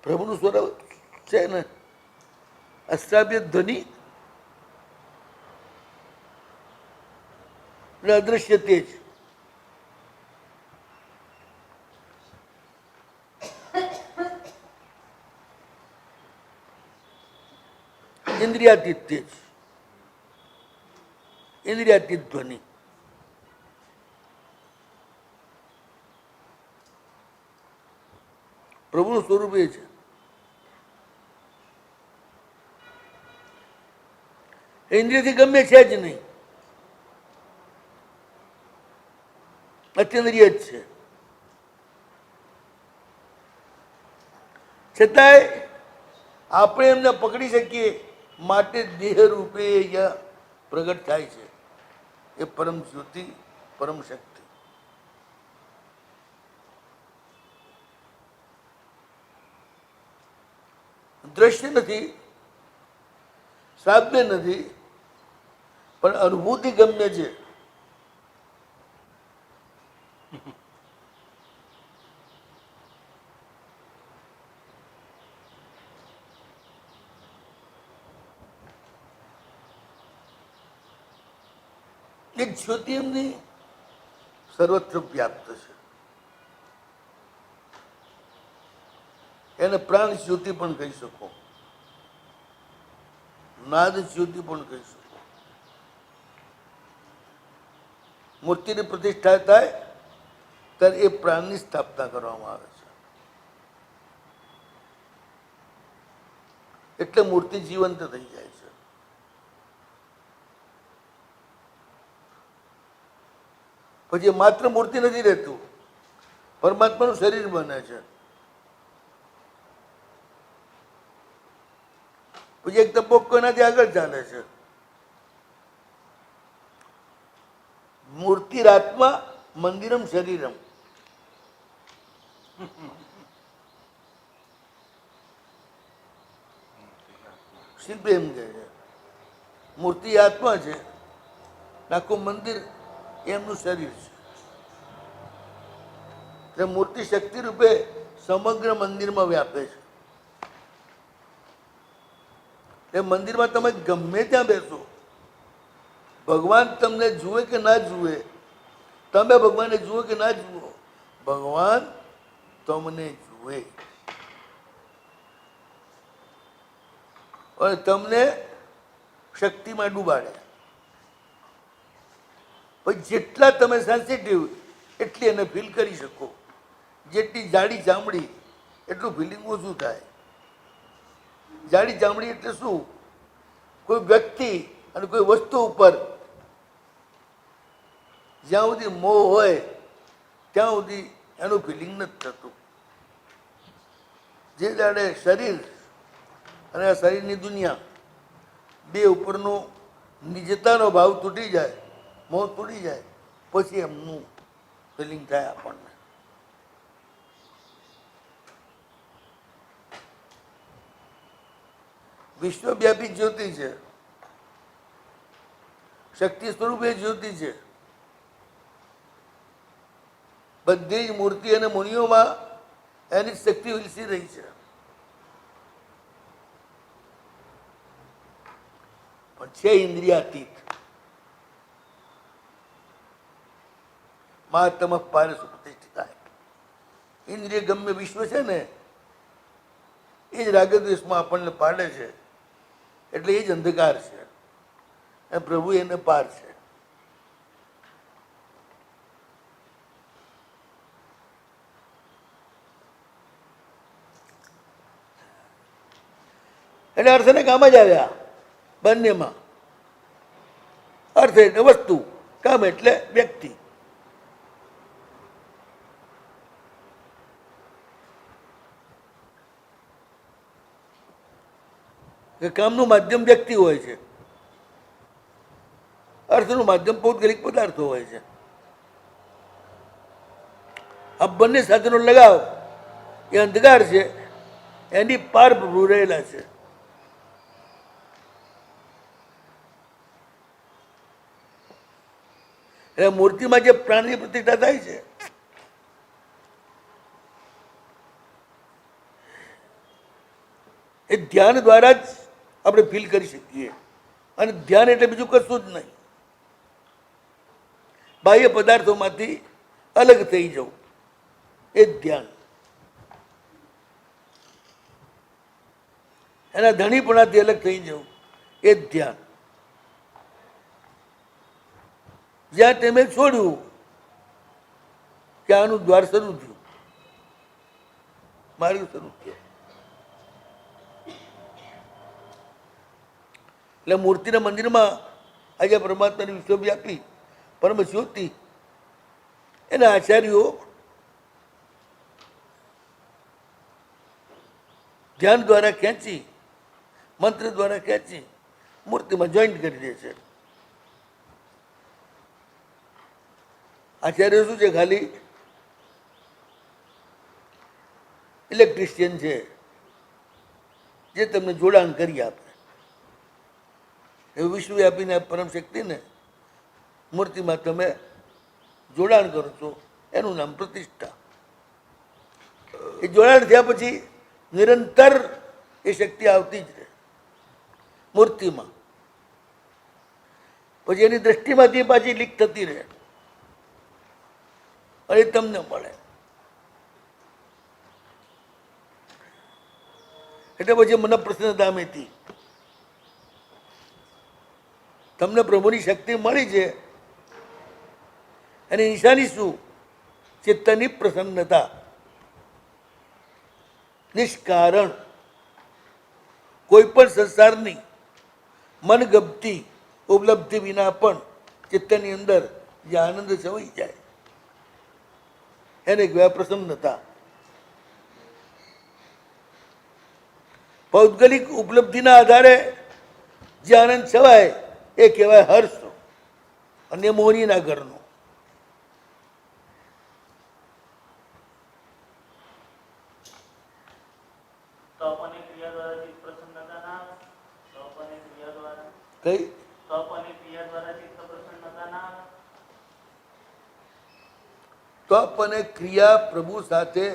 પ્રભુનું સ્વરૂપ છે ને અશ્રાવ્ય ધ્વનિ એટલે અદૃશ્ય તેજ. ઇન્દ્રિયાતીત તેજ, ઇન્દ્રિયાતીત ધ્વનિ. પ્રભુનું સ્વરૂપ એ છે. ઇન્દ્રિયથી ગમે છે જ નહીં, અત્યંદ્રિય જ છે. છતાંય આપણે એમને પકડી શકીએ માટે દેહ રૂપે અહીંયા પ્રગટ થાય છે એ પરમ જ્યોતિ, પરમ શક્તિ. દ્રશ્ય નથી, શ્રાવ્ય નથી, પણ અનુભૂતિ ગમ્ય છે. એ જ્યોતિ એમની સર્વત્ર વ્યાપ્ત છે. એને પ્રાણ જ્યોતિ પણ કહી શકો, નાદ જ્યોતિ પણ કહી શકો. મૂર્તિની પ્રતિષ્ઠા થાય ત્યારે એ પ્રાણની સ્થાપના કરવામાં આવે છે. એટલે મૂર્તિ જીવંત થઈ જાય છે. પછી માત્ર મૂર્તિ નથી રહેતું, પરમાત્માનું શરીર બને છે. પછી એક તબક્કો એનાથી આગળ ચાલે છે. મૂર્તિરાત્મા મંદિરમ શરીરમ. શિલ્પી એમ કહે છે મૂર્તિ આત્મા છે, આખું મંદિર એમનું શરીર છે. એટલે મૂર્તિ શક્તિ રૂપે સમગ્ર મંદિરમાં વ્યાપે છે. એ મંદિરમાં તમે ગમે ત્યાં બેસો, ભગવાન તમને જુએ કે ના જુએ, તમે ભગવાનને જુઓ કે ના જુઓ, ભગવાન તમને જુએ અને તમને શક્તિમાં ડૂબાડે. પછી જેટલા તમે સેન્સિટિવ એટલી એને ફીલ કરી શકો. જેટલી જાડી ચામડી એટલું ફિલિંગ ઓછું થાય. જાડી ચામડી એટલે શું? કોઈ વ્યક્તિ અને કોઈ વસ્તુ ઉપર જ્યાં સુધી મોહ હોય ત્યાં સુધી એનું ફિલિંગ નથી થતું. જે દાડે શરીર અને આ શરીરની દુનિયા બે ઉપરનો નિજતાનો ભાવ તૂટી જાય, મોહ તૂટી જાય, પછી એમનું ફિલિંગ થાય આપણને. વિશ્વવ્યાપી જ્યોતિ છે, શક્તિ સ્વરૂપે જ્યોતિ છે. બધી જ મૂર્તિ અને મુનિઓમાં એની શક્તિ વિલસી રહી છે. પણ છે ઇન્દ્રિયાતીત. મહાત્મ પારસ પ્રતિષ્ઠિતા. ઇન્દ્રિય ગમ્ય વિશ્વ છે ને એ જ રાગદ્વેષમાં આપણને પાડે છે. એટલે એ જ અંધકાર છે અને પ્રભુ એને પાર છે. એટલે અર્થને કામ જ આવ્યા બંનેમાં. અર્થ એટલે વસ્તુ, કામ એટલે વ્યક્તિ. કે કામનું માધ્યમ વ્યક્તિ હોય છે, અર્થનું માધ્યમ પૌદ્ગલિક પદાર્થો હોય છે. આ બંને સાધનો લગાવ એ અંધકાર છે, એની પાર પ્રભુ રહેલા છે. એટલે મૂર્તિમાં જે પ્રાણની પ્રતિષ્ઠા થાય છે એ ધ્યાન દ્વારા જ આપણે ફીલ કરી શકીએ. અને ધ્યાન એટલે બીજું કશું જ નહીં, બાહ્ય પદાર્થોમાંથી અલગ થઈ જવું એ જ ધ્યાન. એના ધણીપણાથી અલગ થઈ જવું એ જ ધ્યાન. જ્યાં તમે છોડ્યું કે આનું દ્વાર શરૂ થયું, માર્ગ શરૂ થયો. એટલે મૂર્તિના મંદિરમાં આજે પરમાત્માની વિશ્વવ્યાપી પરમ જ્યોતિ એના આચાર્યો ધ્યાન દ્વારા ખેંચી, મંત્ર દ્વારા ખેંચી મૂર્તિમાં જોઈન્ટ કરી દે છે. આચાર્ય શું છે? ખાલી ઇલેક્ટ્રિશિયન છે જે તમને જોડાણ કરી આપે. એવું વિશ્વવ્યાપીને પરમ શક્તિને મૂર્તિમાં તમે જોડાણ કરો છો, એનું નામ પ્રતિષ્ઠા. એ જોડાણ થયા પછી નિરંતર એ શક્તિ આવતી જ રહે મૂર્તિમાં. પછી એની દ્રષ્ટિમાંથી પાછી લીક થતી રહે અને તમને મળે. એટલે પછી મને પ્રસન્નતામેથી તમને પ્રભુની શક્તિ મળી છે. એની નિશાની શું? ચિત્તની પ્રસન્નતા, નિષ્કારણ, કોઈ પણ સંસારની મનગમતી ઉપલબ્ધિ વિના પણ ચિત્તની અંદર જે આનંદ છવાઈ જાય એને કહેવાય પ્રસન્નતા. ભૌગોલિક ઉપલબ્ધિના આધારે જે આનંદ છવાય એ કહેવાય હર્ષ, અને મોહનીના ઘરનો. કઈ તપ અને ક્રિયા પ્રભુ સાથે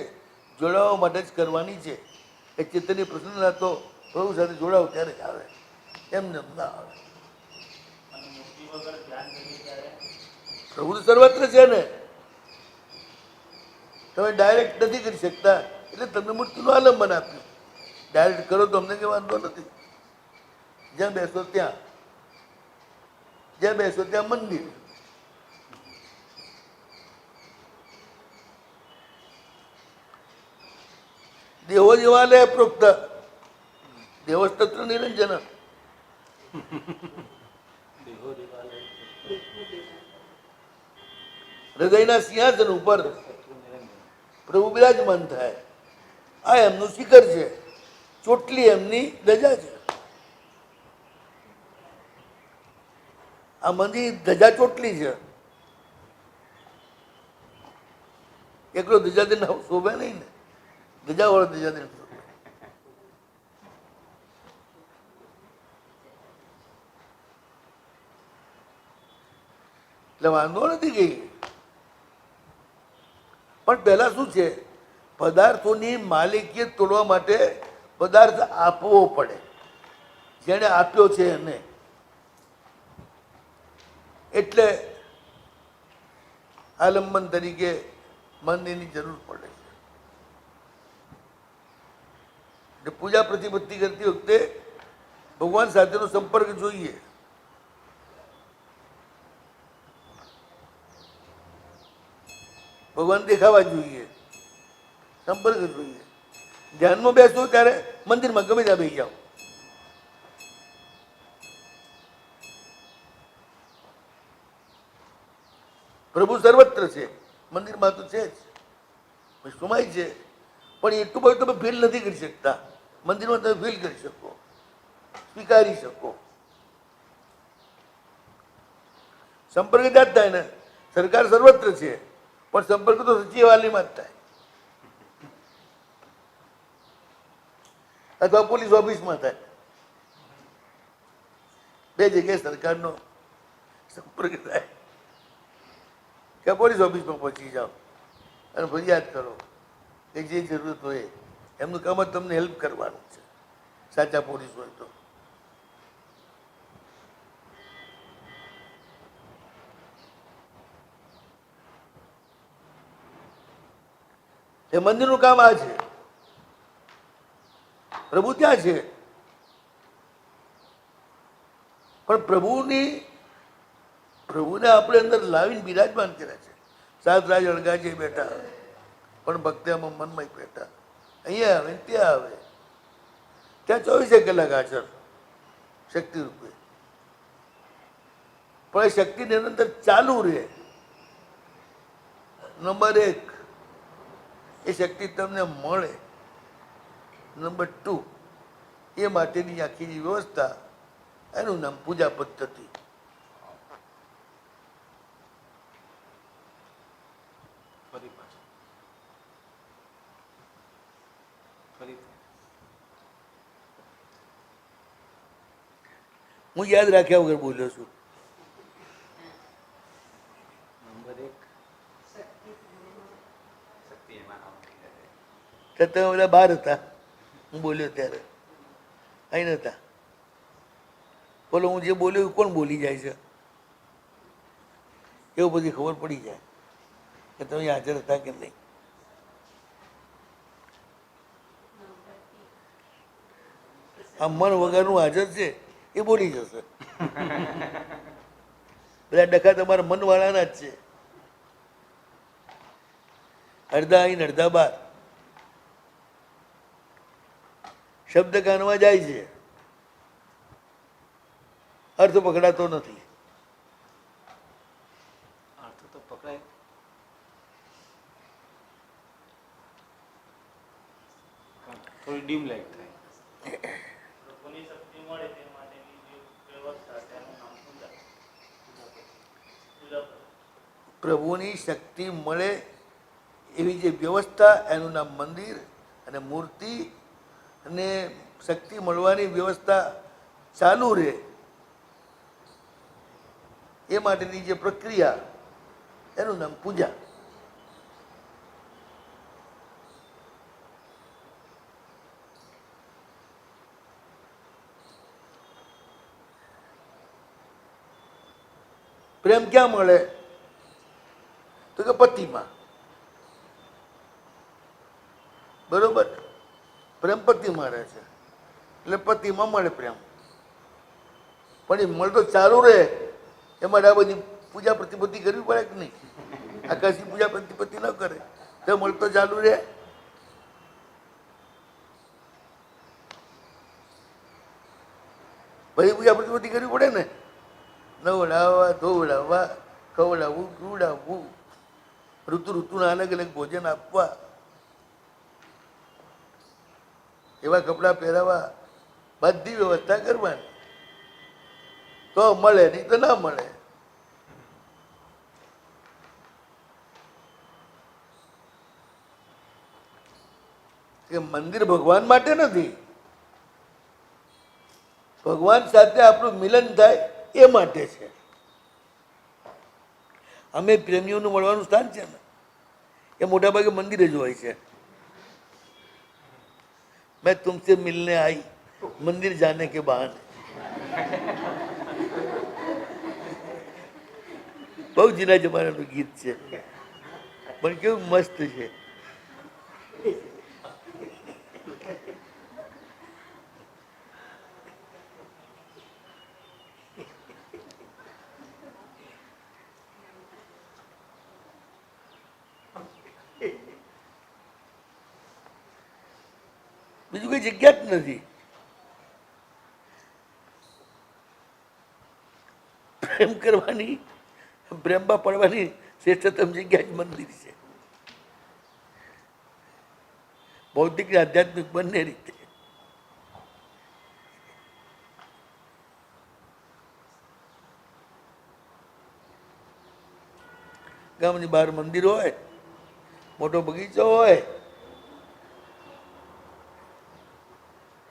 જોડાવા માટે જ કરવાની છે. એ ચિત્તની પ્રસન્નતા તો પ્રભુ સાથે જોડાવ ત્યારે જ આવે, એમને ના આવે. પ્રભુ તો સર્વત્ર છે ને, તમે ડાયરેક્ટ નથી કરી શકતા એટલે તમને મૂર્તિનું આલંબન આપ્યું. ડાયરેક્ટ કરો તો અમને કઈ વાંધો નથી. જ્યાં બેસો ત્યાં, જ્યાં બેસો ત્યાં મંદિર. દેવો દેવાલય પ્રોક્ત દેવસ્તત્ર નિરંજન. હૃદયના સિંહાસન ઉપર પ્રભુ બિરાજમાન થાય. આ એમનું શિખર છે, ચોટલી એમની ધજા છે. આ મંદિર ધજા ચોટલી છે. એકલો ધજાદીન શોભે નહીં ને, ધજા વાળો ધજાદીન શોભે. એટલે વાંધો નથી કઈ. પણ પહેલા શું છે? પદાર્થોની માલિકીયત તોડવા માટે પદાર્થ આપવો પડે, જેને આપ્યો છે એને. એટલે આલંબન તરીકે મંદિરની જરૂર પડે છે. એટલે પૂજા પ્રતિપત્તિ કરતી વખતે ભગવાન સાથેનો સંપર્ક જોઈએ. ભગવાન દેખાવા જોઈએ, સંપર્ક જોઈએ. ધ્યાનમાં બેસો ત્યારે મંદિરમાં ગમે ત્યાં બેસી જાઓ. પ્રભુ સર્વત્ર છે, મંદિરમાં તો છે જ, સુમાય છે. પણ એટલું બધું તમે ફીલ નથી કરી શકતા. મંદિરમાં તમે ફીલ કરી શકો, સ્વીકારી શકો. સંપર્ક જ થાય ને. સરકાર સર્વત્ર છે પણ સંપર્ક તો સચિવાલયમાં જ થાય અથવા પોલીસ ઓફિસમાં થાય. બે જગ્યાએ સરકારનો સંપર્ક થાય. કે પોલીસ ઓફિસમાં પહોંચી જાઓ અને ફરિયાદ કરો કે જે જરૂરત હોય એમનું કામ જ તમને હેલ્પ કરવાનું છે, સાચા પોલીસ હોય તો. એ મંદિરનું કામ આ છે. પ્રભુ ત્યાં છે પણ પ્રભુને આપણે અંદર લાવીને બિરાજમાન કર્યા છે. સાત રાજ અળગાજે બેઠા પણ ભક્તિમાં મનમાં બેઠા, અહીંયા આવે ને ત્યાં આવે, ત્યાં 24 કલાક હાજર શક્તિ રૂપે. પણ એ શક્તિ નિરંતર ચાલુ રહે. નંબર 1 એ શક્તિ તમને મળે. નંબર 2 એ માટેની આખી વ્યવસ્થા, એનું નામ પૂજા પદ્ધતિ. ફરી પાછું ફરી હું યાદ રાખ્યા વગર બોલ્યો છું. નંબર 1 શક્તિ એમાં આવતી રહે. તો તમે બધા બહાર હતા, હું બોલ્યો ત્યારે અહીં નહોતા. બોલો, હું જે બોલ્યો કોણ બોલી જાય છે એવું બધી ખબર પડી જાય કે તમે હાજર હતા કે નહીં. આ મન વગરનું હાજર છે એ બોલી જશે. બધા ડખા તમારા મનવાળાના જ છે. અડધા અહીં ને અડધા બાર. શબ્દ કાનમાં જાય છે, અર્થ પકડાતો નથી. અર્થ તો પકડાય. થોડી ડીમ લાઈટ થાય. પ્રભુની શક્તિ મળે એવી જે વ્યવસ્થા, એનું નામ મંદિર. અને મૂર્તિ અને શક્તિ મળવાની વ્યવસ્થા ચાલુ રહે એ માટેની જે પ્રક્રિયા, એનું નામ પૂજા. પ્રેમ ક્યાં મળે? તો કે પતિમાં. બરોબર, પ્રેમ પતિમાં રહે છે એટલે પતિમાં મળે પ્રેમ. પણ એ મળતો ચાલુ રહે એ માટે આ બધી પૂજા પ્રતિપત્તિ કરવી પડે કે નહીં? આકાશી પૂજા પ્રતિપત્તિ ન કરે તો મળતો ચાલુ રહે. બધી પૂજા પ્રતિપત્તિ કરવી પડે ને. નવડાવવા, ધોવડાવવા, ખવડાવવું, પીવડાવવું, ઋતુના અલગ અલગ ભોજન આપવા, એવા કપડાં પહેરાવા, બધી વ્યવસ્થા કરવાની. તો મળે, નહીં તો ના મળે. કે મંદિર ભગવાન માટે નથી, ભગવાન સાથે આપણું મિલન થાય એ માટે છે. અમે પ્રેમીઓનું મળવાનું સ્થાન છે ને, એ મોટાભાગે મંદિરે જ હોય છે. मैं तुमसे मिलने आई मंदिर जाने के बहाने. બહુ જૂના જમાનાનું ગીત છે, પણ કેવું મસ્ત છે. બીજું કઈ જગ્યા જ નથી. પ્રેમ કરવાની, પ્રેમમાં પડવાની શ્રેષ્ઠતમ જગ્યા જ મંદિર છે. ભૌતિક અને આધ્યાત્મિક બંને રીતે. ગામની બહાર મંદિર હોય, મોટો બગીચો હોય,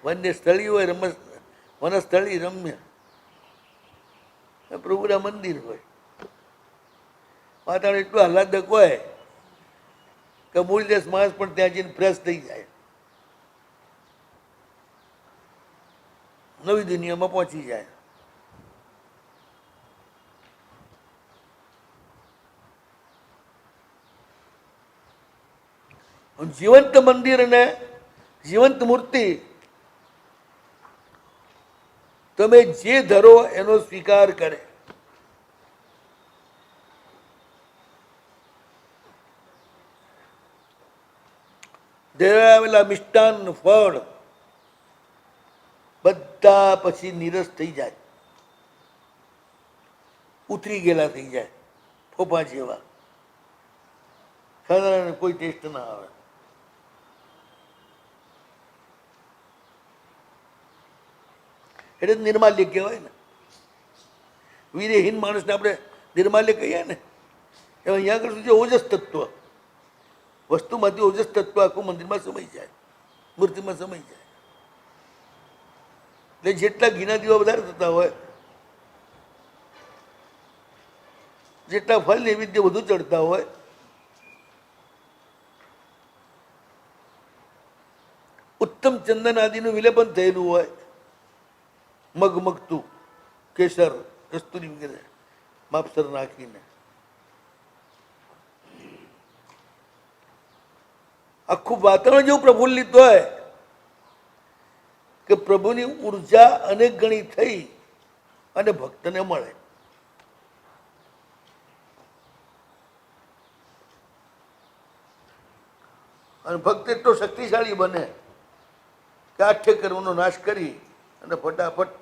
વન્ય સ્થળી હોય, વનસ્થળી રમ્ય, પ્રભુના મંદિર હોય. વાતાવરણ એટલું આહલાદક હોય કે મૂળદેશ માણસ પણ ત્યાં જઈને ફ્રેશ થઈ જાય, નવી દુનિયામાં પહોંચી જાય. જીવંત મંદિર અને જીવંત મૂર્તિ તમે જે ધરો એનો સ્વીકાર કરે. ધરાવેલા મિષ્ટાન ફળ બધા પછી નીરસ થઈ જાય, ઉતરી ગયેલા થઈ જાય, ફોફા જેવા, ખાનારાને કોઈ ટેસ્ટ ના આવે. એટલે નિર્માલ્ય કહેવાય ને. વીર્યહીન માણસને આપણે નિર્માલ્ય કહીએ ને, એમાં અહીંયા આગળ શું છે? ઓજસ તત્વ. વસ્તુમાંથી ઓજસ તત્વ આખું મંદિરમાં સમાઈ જાય, મૂર્તિમાં સમાઈ જાય. એટલે જેટલા ઘીના દીવા વધારે થતા હોય, જેટલા ફળ નૈવેદ્ય વધુ ચડતા હોય, ઉત્તમ ચંદન આદિનું વિલેપન થયેલું હોય, મગમગતું કેસર કસ્તુરી વગેરે માપસર નાખીને, આખું વાતાવરણ જેવું પ્રફુલ્લિત હોય કે પ્રભુની ઉર્જા અનેક ગણી થઈ અને ભક્તને મળે. અને ભક્ત એટલો શક્તિશાળી બને કે આઠે કર્મનો નાશ કરી અને ફટાફટ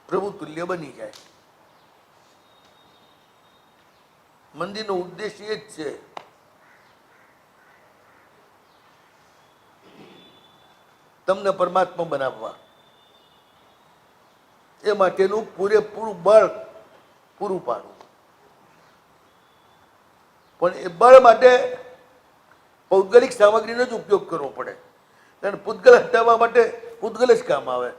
પ્રભુ તુલ્ય બની જાય. મંદિરનો ઉદ્દેશ્ય એ જ છે તમને પરમાત્મા બનાવવા. એ માટેનું પૂરેપૂરું બળ પૂરું પાડવું. પણ એ બળ માટે પૌદ્ગલિક સામગ્રીનો જ ઉપયોગ કરવો પડે, અને પૂતગલ હટાવવા માટે પૂતગલ જ કામ આવે.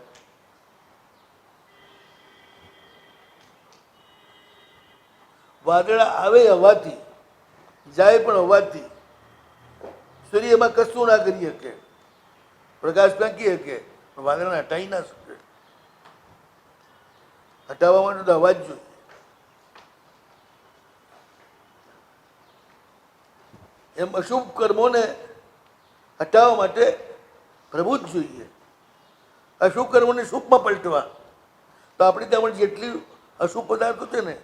વાદળા આવે હવાથી, જાય પણ હવાથી. સૂર્યમાં કશું ના કરી શકે, પ્રકાશ નાખી શકે, વાદળાને હટાવી ના શકે. હટાવવા માટે તો અવાજ જોઈએ. એમ અશુભ કર્મોને હટાવવા માટે પ્રભુ જ જોઈએ. અશુભ કર્મોને શુભમાં પલટવા તો આપણે ત્યાં જેટલી અશુભ પદાર્થો છે ને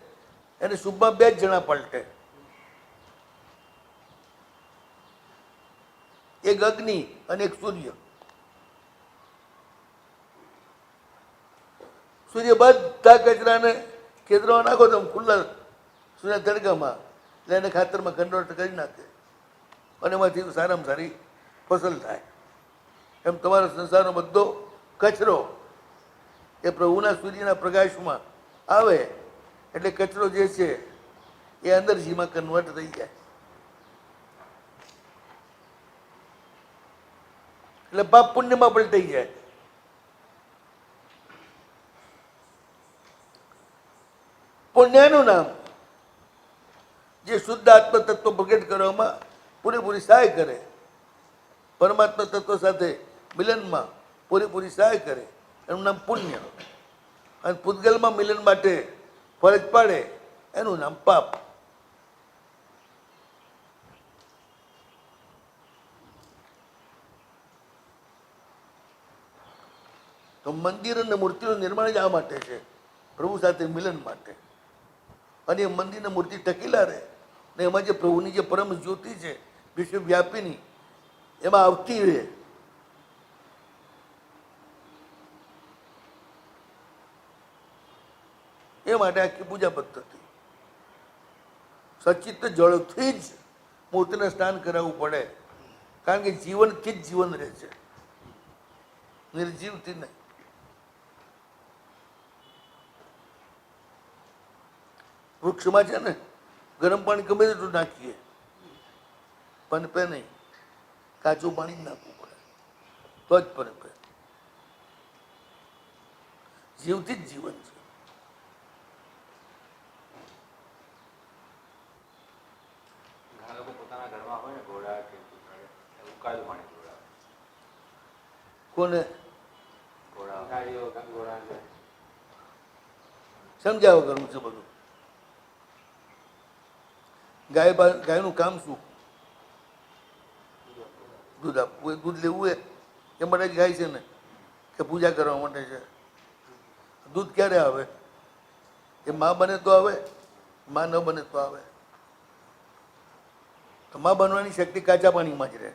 એને શુભમાં 2 જ જણા પલટે. એક અગ્નિ અને એક સૂર્ય. સૂર્ય બધા કચરાને ખેતરમાં નાખો તો ખુલ્લા સૂર્ય તડકામાં એટલે એને ખાતરમાં કન્વર્ટ કરી નાખે અને એમાંથી સારામાં સારી ફસલ થાય. એમ તમારો સંસારનો બધો કચરો એ પ્રભુના સૂર્યના પ્રકાશમાં આવે એટલે કચરો જે છે એ એનર્જીમાં કન્વર્ટ થઈ જાય. એટલે પાપ પુણ્યમાં પલટાઈ જાય. પુણ્યનું નામ જે શુદ્ધ આત્મ તત્વ પ્રગટ કરવામાં પૂરેપૂરી સહાય કરે, પરમાત્મા તત્વ સાથે મિલનમાં પૂરેપૂરી સહાય કરે, એનું નામ પુણ્ય. અને પૂતગલમાં મિલન માટે ફરજ પાડે એનું નામ પાપ. તો મંદિર અને મૂર્તિનું નિર્માણ જ આ માટે છે, પ્રભુ સાથે મિલન માટે. અને એ મંદિરની મૂર્તિ ટકેલા રહે ને એમાં જે પ્રભુની જે પરમ જ્યોતિ છે વિશ્વવ્યાપીની એમાં આવતી રહે. એ માટે આખી પૂજા પદ્ધતિ સચિત જળથી જ મૂર્તિને સ્નાન કરાવવું પડે, કારણ કે જીવનથી જ જીવન રહે છે, નિર્જીવથી નહીં. વૃક્ષમાં છે ને ગરમ પાણી ગમે તેટલું નાખીએ પનપે નહીં, કાચું પાણી જ નાખવું પડે તો જ પનપે. જીવથી જ જીવન છે. ઘણા લોકો પોતાના ઘરમાં હોય ને ઘોડા કે ઉકાળેલું પાણી પીવડાવે. કોને ઘોડા ગાડીઓ ઘોડા સમજાવો કરવું છે બધું. ગાયનું કામ શું? દૂધ આપવું. એ દૂધ લેવું એ માટે જ ગાય છે ને. કે પૂજા કરવા માટે છે. દૂધ ક્યારે આવે? એ માં બને તો આવે, માં ન બને તો આવે. તો માં બનવાની શક્તિ કાચા પાણીમાં જ રહે,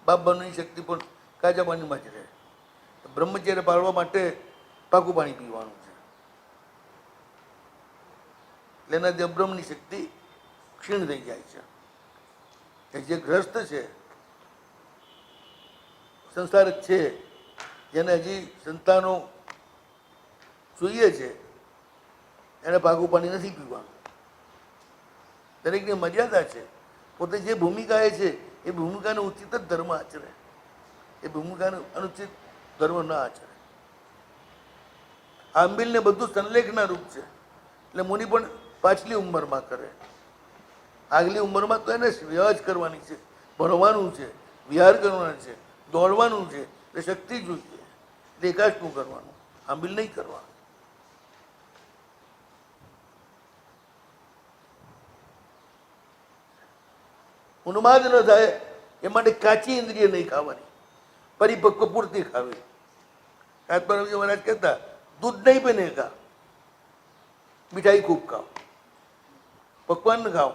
બાપ બનવાની શક્તિ પણ કાચા પાણીમાં જ રહે. બ્રહ્મચર્ય પાળવા માટે પાકું પાણી પીવાનું છે. એટલે એનાથી અબ્રહ્મની શક્તિ ક્ષીણ થઈ જાય છે. એ જે ગ્રસ્ત છે, સંસારક છે, જેને હજી સંતાનો જોઈએ છે, એને પાકું પાણી નથી પીવાનું. દરેકની મર્યાદા છે. પોતે જે ભૂમિકા એ છે એ ભૂમિકાને ઉચિત જ ધર્મ આચરે, એ ભૂમિકાને અનુચિત ધર્મ ન આચરે. આંબિલને બધું સંલેખના રૂપ છે. એટલે મુનિ પણ પાછલી ઉંમરમાં કરે. આગલી ઉંમરમાં તો એને વ્યવહાર કરવાની છે, ભણવાનું છે, વિહાર કરવાનો છે, દોડવાનું છે, એટલે શક્તિ જોઈએ, એટલે એકાશનું કરવાનું, આંબિલ નહીં કરવાનું. ઉન્માદ ન થાય એ માટે કાચી ઇન્દ્રિય નહીં ખાવાની, પરિપક્વ પૂરતી ખાવી. આત્માનંદજી મહારાજ કહેતા દૂધ નહીં પીને કા, मिठाई खूब खाओ, पकवान खाओ.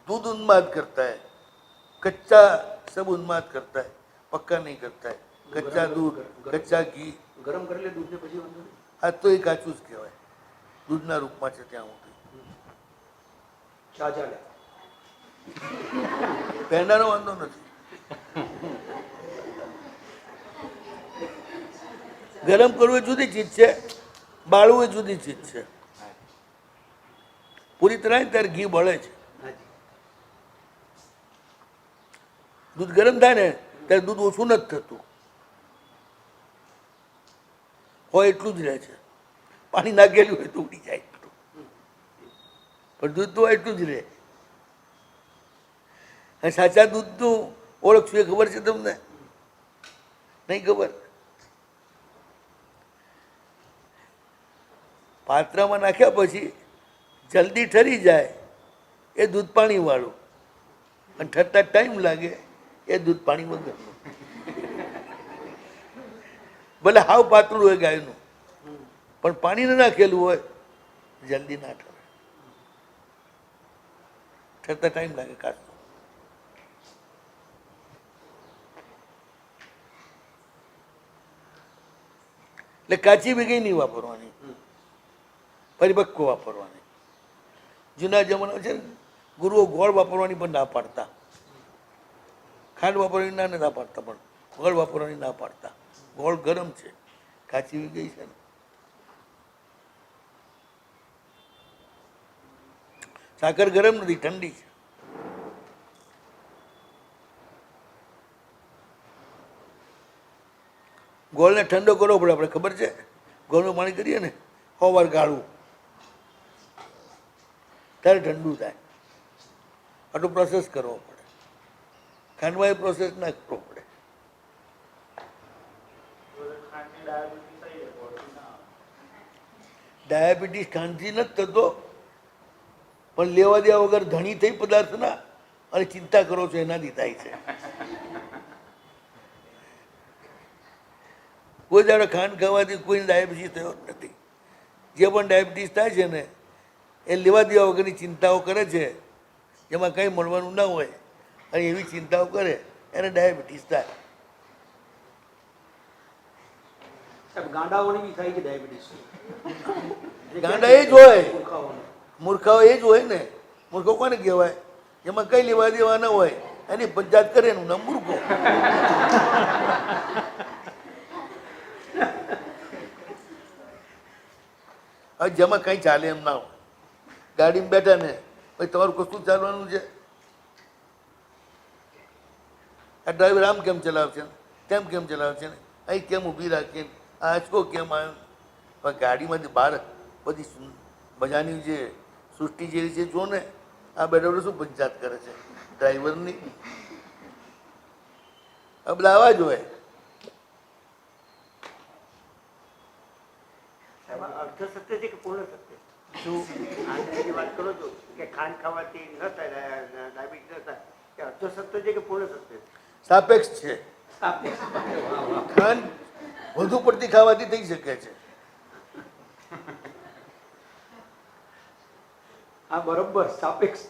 दूध उन्माद करता है, कच्चा सब उन्माद करता है, पक्का नहीं करता है. कच्चा दूध, कच्चा घी ગરમ કરી લે દૂધને પછી વાંધો નહીં. આ તો એ કાચું જ કહેવાય, દૂધના રૂપમાં છે ત્યાં સુધી. ચા ચાલે. પહેરનારો વાંધો નથી. ગરમ કરવું એ જુદી ચીજ છે, બાળવું એ જુદી ચીજ છે. પૂરી તરાય ત્યારે ઘી બળે છે. દૂધ ગરમ થાય ને ત્યારે દૂધ ઓછું નથી થતું, હોય એટલું જ રહે છે. પાણી નાખેલું હોય તો ઉડી જાય, પણ દૂધ તો એટલું જ રહે. અને સાચા દૂધનું ઓળખ શું એ ખબર છે તમને? નહીં ખબર. પાત્રમાં નાખ્યા પછી જલ્દી ઠરી જાય એ દૂધ પાણી વાળું, અને ઠરતા ટાઈમ લાગે એ દૂધ પાણી વગરનું. ભલે હાવ પાતળું હોય ગાયનું, પણ પાણી ન નાખેલું હોય જલ્દી ના ઠરે, ઠરતા ટાઈમ લાગે કાચું. એટલે કાચી ભેગી નહીં વાપરવાની, પરિપક્વ વાપરવાની. જૂના જમાના છે ને, ગુરુઓ ગોળ વાપરવાની પણ ના પાડતા, ખાંડ વાપરવાની ના પાડતા, પણ ગોળ વાપરવાની ના પાડતા. ગોળ ગરમ છે, કાચી ગઈ છે ને. સાકર ગરમ નથી, ઠંડી છે. ગોળને ઠંડો કરવો પડે. આપણે ખબર છે, ગોળનું પાણી કરીએ ને 100 વાર ગાળવું ત્યારે ઠંડુ થાય. આટલું પ્રોસેસ કરવો પડે. ખાંડમાં એ પ્રોસેસ ના કરવો પડે. ડાયાબિટીસ ખાંડથી નથી થતો, પણ લેવા દેવા વગર ધણી થઈ પદાર્થના અને ચિંતા કરો છો એનાથી થાય છે. કોઈ દાડો ખાંડ ખાવાથી કોઈને ડાયાબિટીસ થયો જ નથી. જે પણ ડાયાબિટીસ થાય છે ને એ લેવા દેવા વગરની ચિંતાઓ કરે છે, જેમાં કંઈ મળવાનું ના હોય, અને એવી ચિંતાઓ કરે એને ડાયાબિટીસ થાય. ગાંડાઓની બી થાય છે ડાયાબિટીસ. ગાંડા એ જ હોય, મૂર્ખાઓ એ જ હોય ને. મૂર્ખો કોને કહેવાય? જેમાં કંઈ લેવા દેવા ના હોય એની પંચાયત કરે એનું નામ મૂર્ખો. હવે જેમાં કંઈ ચાલે એમ ના હોય, ગાડીમાં બેઠા ને પછી તમારું કશું ચાલવાનું છે? આ ડ્રાઈવર આમ કેમ ચલાવશે, તેમ કેમ ચલાવશે ને, અહીં કેમ ઊભી રાખીએ, આ આંચકો કેમ આવ્યો? પણ ગાડીમાંથી બહાર બધી મજાની જે સૃષ્ટિ જેવી છે જો ને, આ બેઠા શું પંચાયત કરે છે ડ્રાઈવરની? આ બધા આવા જ હોય. અર્ધ સત્ય છે કે પૂર્ણ સત્ય? શું આની વાત કરો છો કે ખાંડ ખાવાથી ન થાય ડાયાબિટીસ ન થાય, કે અર્ધ સત્ય છે કે પૂર્ણ સત્ય? સાપેક્ષ છે. સાપેક્ષ. વાહ, વાહ. ખાંડ વધુ પડતી ખાવાથી થઈ શકે છે. હા બરોબર સાપેક્ષ.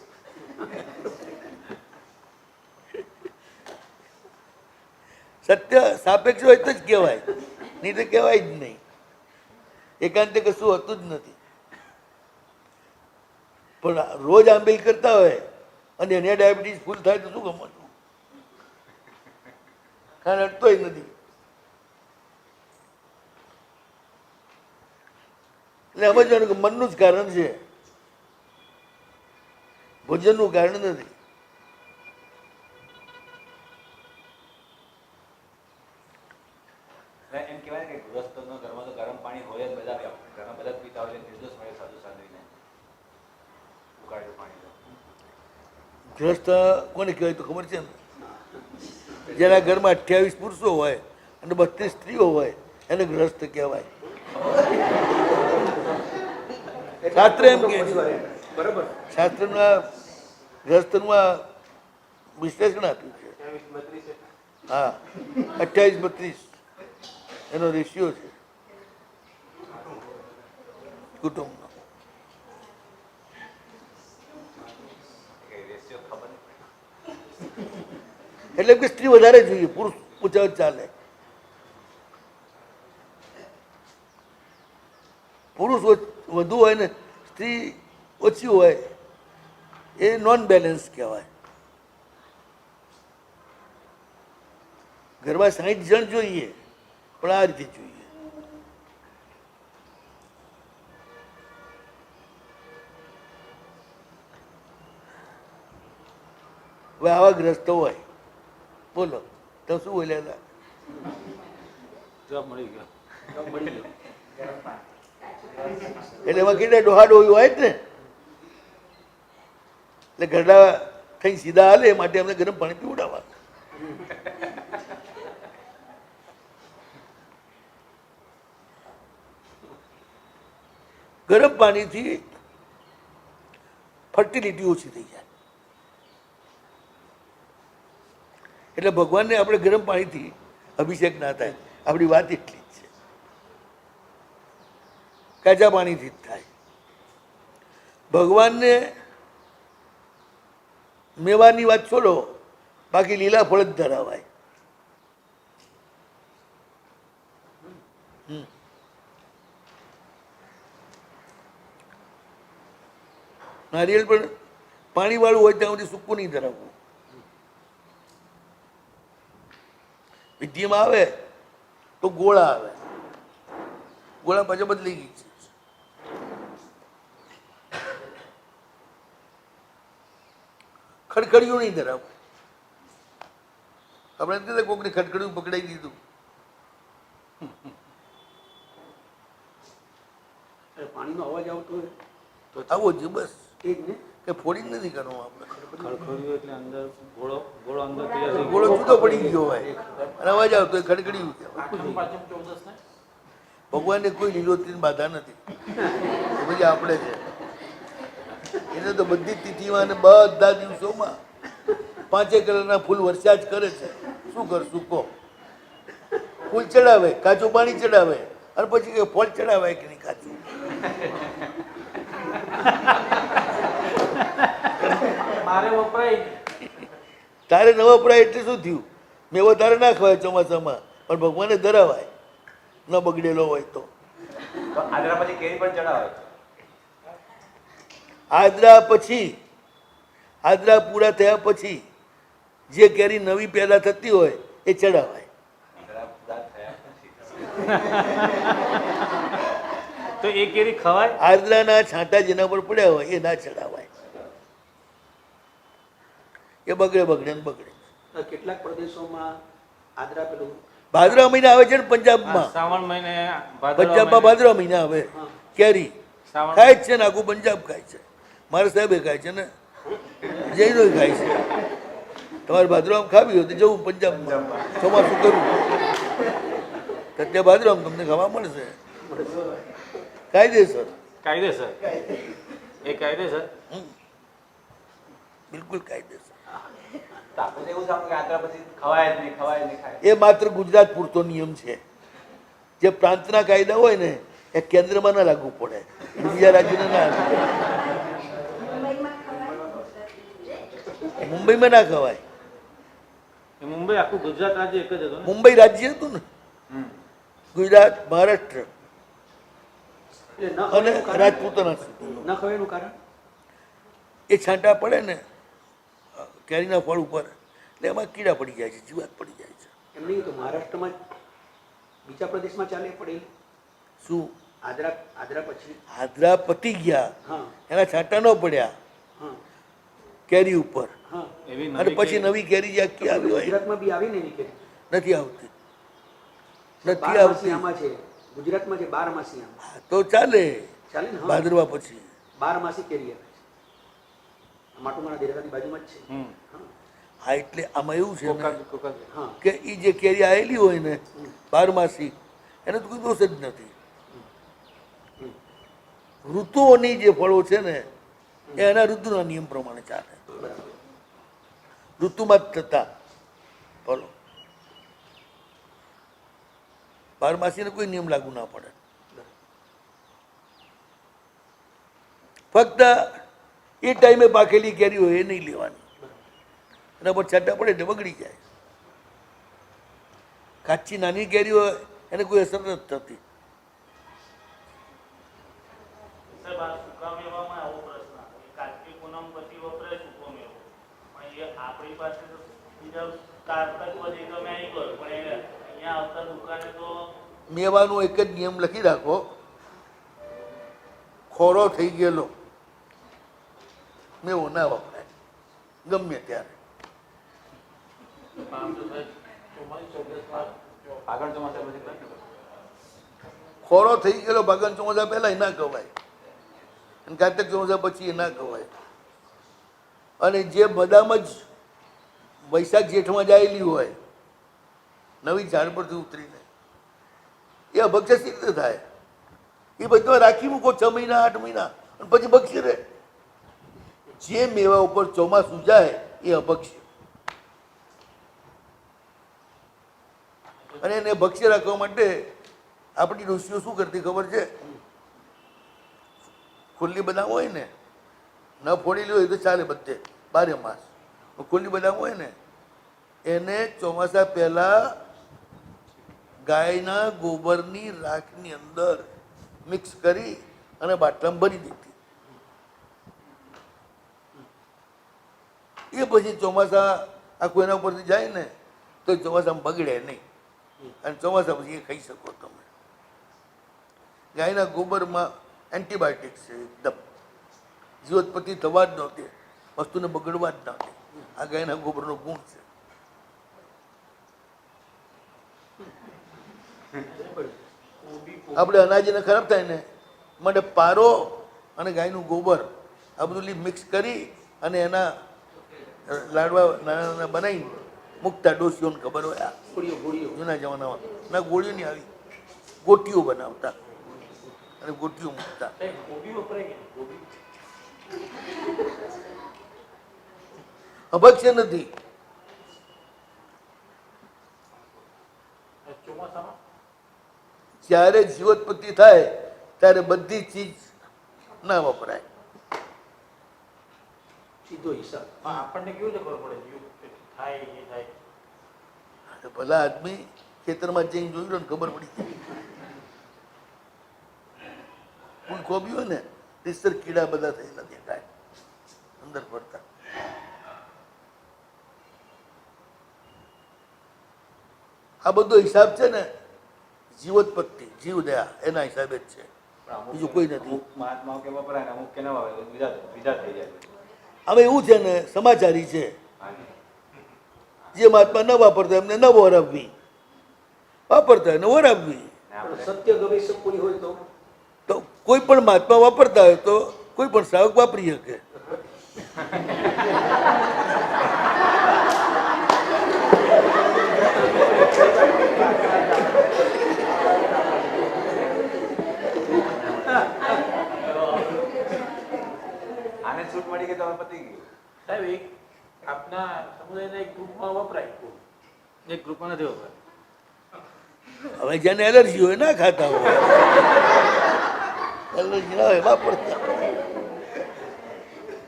સત્ય સાપેક્ષ હોય તો જ કહેવાય, નહીં તો કહેવાય જ નહીં. એકાંતે કશું હોતું જ નથી. પણ રોજ આંબીલ કરતા હોય અને એને ડાયાબિટીસ ફૂલ થાય તો શું ગમવાનું? ખાંડ અટતોય નથી. એટલે સમજવાનું કે મનનું જ કારણ છે, ભોજનનું કારણ નથી. એમ કહેવાય કે ગૃહસ્થનો ઘરમાં તો ગરમ પાણી હોય જ, બધા ઘરમાં બધા જ પીતા હોય, નિર્દોષ મળે સાધુ સાધુને ઉકાળેલું પાણી. ગ્રસ્ત કોને કહેવાય તો ખબર છે ને? જેના ઘરમાં 28 પુરુષો હોય અને 32 સ્ત્રીઓ હોય એને ગ્રસ્ત કહેવાય. શાસ્ત્ર એમ કહે છે. બરોબર. શાસ્ત્રમાં ગ્રસ્તમાં વિશ્લેષણ આપ્યું છે. હા, 28-32 એનો રેશિયો છે કુટુંબનો. એટલે કે સ્ત્રી વધારે જોઈએ, પુરુષ ઓછા ચાલે. પુરુષ વધુ હોય ને સ્ત્રી ઓછી હોય એ નોન બેલેન્સ કહેવાય. ઘરમાં 60 જણ જોઈએ પણ આ રીતે જોઈએ. હવે આવા ગ્રસ્તો હોય, બોલો તો શું બોલ્યા હતા? જવાબ મળી ગયો. એટલે એમાં કેટલા ડોહા ડોહી હોય જ ને, એટલે ઘરડા થઈ સીધા હાલે એ માટે અમને ગરમ પાણી પીવડાવવા. ગરમ પાણીથી ફર્ટિલિટી ઓછી થઈ જાય. એટલે ભગવાનને આપણે ગરમ પાણીથી અભિષેક ના થાય. આપણી વાત એટલી જ છે, કાચા પાણીથી જ થાય. ભગવાનને મેવાની વાત છોડો, બાકી લીલા ફળ જ ધરાવાય. નારિયેળ પણ પાણી વાળું હોય ત્યાં સુધી સૂકું નહીં ધરાવવું. વિધિમાં આવે તો ગોળા આવે, ગોળા પાછા બદલી ગઈ છે. ખડખડિયું નહીં ધરાવવું. આપણે એમ કહેતા કોકને ખડખડિયું પકડાઈ દીધું. પાણીનો અવાજ આવતો હોય તો આવો જ બસ, એ જ ને. કે ફોડી જ નથી કરવું આપણે. ખડખડ્યું એટલે અંદર ગોળો ગોળો અંદર તૈયાર થઈ ગોળો જુદો પડી ગયો હોય અને અવાજ આવતો હોય ખડખડિયું કહેવાય. પાંચમ ચૌદસ ને ભગવાનને કોઈ લીલોતરીની બાધા નથી, એ બધી આપણે છે. એને તો બધી તિથિમાં અને બધા દિવસોમાં 5 કલરના ફૂલ વર્ષા જ કરે છે. શું કરશું કહો? ફૂલ ચડાવે, કાચું પાણી ચડાવે અને પછી કે ફળ ચડાવે કે નહીં કાચું. મારે વપરાય તારે ન વપરાય એટલે શું થયું? મેવો તારે ના ખવાય ચોમાસામાં, પણ ભગવાનને ધરાવાય ન બગડેલો હોય તો. તો આદરા પછી કેરી પણ ચડાવે. આદરા પૂરા થયા પછી જે કેરી નવી પેદા થતી હોય એ ચડાવાય. આદરા પૂરા થયા પછી તો એ કેરી ખવાય? આદરાના છાંટા જેના પર પડ્યા હોય એ ના ચડાવાય. એ બગડે ને બગડે. કેટલાક પ્રદેશોમાં આદરા પેલું ભાદરવા મહિના આવે છે ને પંજાબમાં. શ્રાવણ મહિને પંજાબમાં ભાદરવા મહિના આવે કેરી શ્રાવણ ખાય જ છે ને, આખું પંજાબ ખાય છે. મારા સાહેબે ખાય છે ને, જૈનો ખાય છે. તમારે ભાદરવામાં ખાવી હોય તો જવું પંજાબમાં, ચોમાસું કરવું તો ત્યાં ભાદરવામાં તમને ખાવા મળશે કાયદેસર. કાયદેસર એ કાયદેસર બિલકુલ કાયદેસર. તો આપણે તો એવું સાંભળ્યું કે આંતરા પછી ખવાય જ નહીં, ખવાય જ નહીં, ખાય. એ માત્ર ગુજરાત પૂરતો નિયમ છે. જે પ્રાંતના કાયદા હોય ને એ કેન્દ્રમાં ના લાગુ પડે, બીજા રાજ્યને ના લાગુ પડે. મુંબઈમાં ના ખવાય. એ મુંબઈ આખું ગુજરાત રાજ્ય એક જ હતું ને? મુંબઈ રાજ્ય હતું ને, ગુજરાત, મહારાષ્ટ્ર એટલે ન અને ખવાયનું કારણ? રાજપૂતાના ન ખવાયનું કારણ? એ છાંટા પડે ને કેરીના ફળ ઉપર એટલે એમાં કીડા પડી જાય છે, જીવાત પડી જાય છે. એમ નહીં તો મહારાષ્ટ્રમાં બીજા પ્રદેશમાં ચાલે પડેલ શું આદરા પછી? હાદરા પતી ગયા, હા એના છાંટા ન પડ્યા હા કેરી ઉપર, હા. એવી અને પછી નવી કેરી જે આખી આવી હોય ગુજરાતમાં બી આવી ને એવી કેરી? નથી આવતી, નથી બારમાસી આવતી. આમાં છે ગુજરાતમાં છે, બારમાસી આમ હા, તો ચાલે ચાલે ને? હા, ભાદરવા પછી. બારમાસી કેરી આવે છે. માટુમાના દેરાની બાજુમાં જ છે. હમ. હા હા, એટલે આમાં એવું છે ને કોકા હા કે એ જે કેરી આવેલી હોય ને બારમાસી, એને તો કોઈ દોષ જ નથી. ઋતુઓની જે ફળો છે ને એ એના ઋતુના નિયમ પ્રમાણે ચાલે, બરાબર. ઋતુમાં જ થતા ફળો. બારમાસીને કોઈ નિયમ લાગુ ના પડે. ફક્ત એ ટાઈમે પાકેલી કેરી હોય એ નહીં લેવાની, એના પર છાંટા પડે એટલે બગડી જાય. કાચી નાની કેરી હોય એને કોઈ અસર નથી થતી. સાહેબ, આ સૂકા મેવામાં આવો પ્રશ્ન આવે કે કાર્તિક પૂનમ પછી વપરાય સૂકો મેવો, પણ એ આપણી પાસે તો બીજા કારતક બધી તમે આવી ગયો, પણ એ અહીંયા આવતા દુકાને તો મેવાનો એક જ નિયમ લખી રાખો, ખોરો થઈ ગયેલો મેવો ના વપરાય ગમે ત્યારે. આમ તો સાહેબ આગળ ચોમાસા પછી બંધ. ખોરો થઈ ગયેલો ભાગન ચોમાસા પહેલા ના ખવાય, અને કાર્તિક ચોમાસા પછી એ ના ખવાય. અને જે બદામ જ વૈશાખ જેઠમાં જાયેલી હોય નવી ઝાડ પરથી ઉતરીને, એ અભક્ષ્ય સી રીતે થાય? એ બધું રાખી મૂકો 6 મહિના 8 મહિના અને પછી બક્ષી રહે. જે મેવા ઉપર ચોમાસું જાય એ અભક્ષ્ય, અને એને ભક્ષ્ય રાખવા માટે આપણી ઋષિઓ શું કરતી ખબર છે? ખુલ્લી બદામ હોય ને, ન ફોડેલી હોય તો ચાલે બધે 12 માસ. ખુલ્લી બદામ હોય ને એને ચોમાસા પહેલા ગાયના ગોબરની રાખની અંદર મિક્સ કરી અને બાટલામાં ભરી દીધી. એ પછી ચોમાસા આખું એના ઉપરથી જાય ને તો ચોમાસામાં બગડે નહીં, અને ચોમાસા પછી એ ખાઈ શકો તમે. ગાયના ગોબરમાં એન્ટીબાયોટિક્સ છે, એકદમ જીવોત્પત્તિ થવા જ નહોતી, વસ્તુને બગડવા જ નહોતી. આ ગાયના ગોબરનો ગુણ છે. આપણે અનાજને ખરાબ થાય ને માટે પારો અને ગાયનું ગોબર આ બધું મિક્સ કરી અને એના લાડવા નાના નાના બનાવી મૂકતા. ડોસીઓને ખબર હોય, આ ગોળીઓ જૂના જમાનામાં ના ગોળીઓ નહીં આવી, ગોટીઓ બનાવતા અને ગોટીઓ મૂકતા. ગોબી વપરાય કે ગોબી? અભક્ષ્ય નથી. ચોમાસામાં જ્યારે જીવોત્પત્તિ થાય ત્યારે બધી ચીજ ના વપરાય. સીધો હિસાબ. પણ આપણને કેવું રીતે ખબર પડે જીવ થાય એ થાય? તો ભલા આદમી ખેતરમાં જઈને જોયું ને ખબર પડી જાય. ફૂલ ખોબ્યું ને રીતસર કીડા બધા થયેલા દેખાય અંદર પડતા. આ બધો હિસાબ છે ને જીવોત્પત્તિ, જીવદયા એના હિસાબે જ છે, બીજું કોઈ નથી. અમુક મહાત્માઓ કે વપરાય ને અમુક કે ના વાપરે, બીજા થઈ જાય. હવે એવું છે ને, સમાચારી છે, હા. જે મહાત્મા ન વાપરતા એમને ન વરાવવી, વાપરતા એને વરાવવી. ને આપણે સત્ય ગવેષક કોઈ હોય તો તો કોઈ પણ મહાત્મા વાપરતા હોય તો કોઈ પણ શ્રાવક વાપરી શકે. આને છૂટ મળી કે તમે પતી ગયું. સાહેબ, એક આપના સમુદાયના એક ગ્રુપમાં વપરાય ખૂબ. એક ગ્રુપમાં નથી વપરાય. હવે જેને એલર્જી હોય ના ખાતા હોય, એલર્જી ના હોય વાપરતા.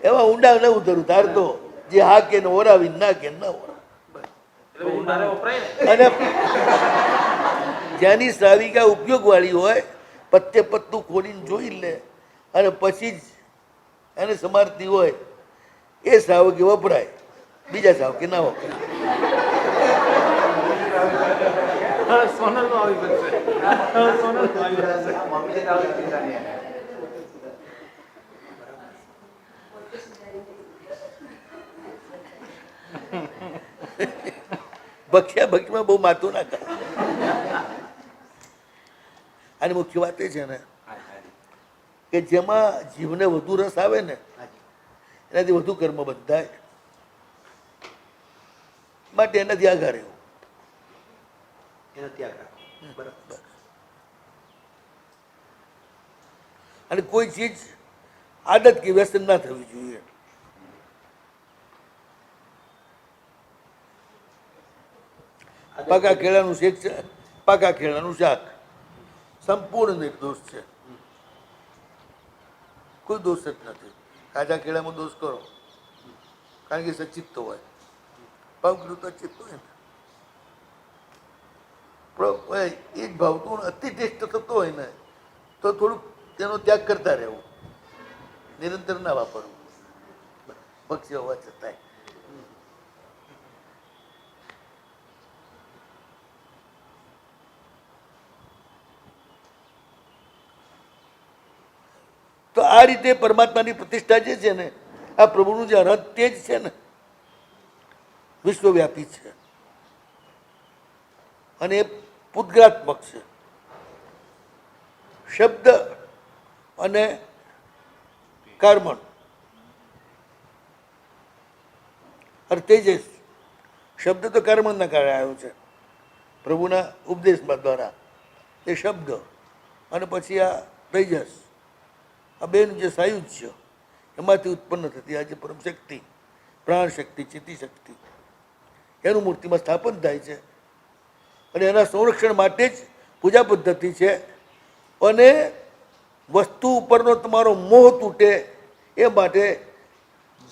એમાં ઊંડા ન ઉતરવું, તાર તો જે હા કે ઓરાવી ના કે ના ઓરાવી. એટલે પછી મારે વપરાય ને. અને જેની શ્રાવિકા ઉપયોગ વાળી હોય, પત્તે પત્તું ખોલીને જોઈ લે અને પછી જ એને સમારતી હોય, એ શ્રાવકી વપરાય, બીજા શ્રાવકી ના વપરાય. હવે સોનલમાં આવી બનશે. હવે સોનલમાં આવી બનશે. મમ્મી છે તારી ચિંતા નહીં એને. ભક્ષ્યા ભક્તિમાં બહુ માથું ના કરે. અને મુખ્ય વાત એ છે ને કે જેમાં જીવને વધુ રસ આવે ને એનાથી વધુ કર્મ બંધાય, માટે એનાથી આઘા રહેવું. એનો ત્યાગ રાખો. બરાબર. અને કોઈ ચીજ આદત કે વ્યસન ના થવી જોઈએ. પાકા કેળાનું શેક છે, પાકા કેળાનું શાક સંપૂર્ણ નિર્દોષ છે, કોઈ દોષ જ નથી. કાચા કેળામાં દોષ કરો, કારણ કે સચિત્ત હોય, પગલું અચિત્ત હોય ને, એ જ ભાવતું અતિ ટેસ્ટ થતો હોય ને તો થોડુંક તેનો ત્યાગ કરતા રહેવું, નિરંતર ના વાપરવું ભક્ષ્ય હોવા છતાંય. તો આ રીતે પરમાત્માની પ્રતિષ્ઠા જે છે ને, આ પ્રભુનું જે રથ તે જ છે ને, વિશ્વવ્યાપી છે અને એ પૂતગ્રાત્મક છે. શબ્દ અને કર્મણ અને તેજસ. શબ્દ તો કર્મણના કારણે આવ્યો છે, પ્રભુના ઉપદેશમાં દ્વારા. એ શબ્દ અને પછી આ તેજસ, આ બેનું જે સાયુજ્ય એમાંથી ઉત્પન્ન થતી આજે પરમ શક્તિ, પ્રાણ શક્તિ, ચિત્તી શક્તિ, એનું મૂર્તિમાં સ્થાપન થાય છે. અને એના સંરક્ષણ માટે જ પૂજા પદ્ધતિ છે. અને વસ્તુ ઉપરનો તમારો મોહ તૂટે એ માટે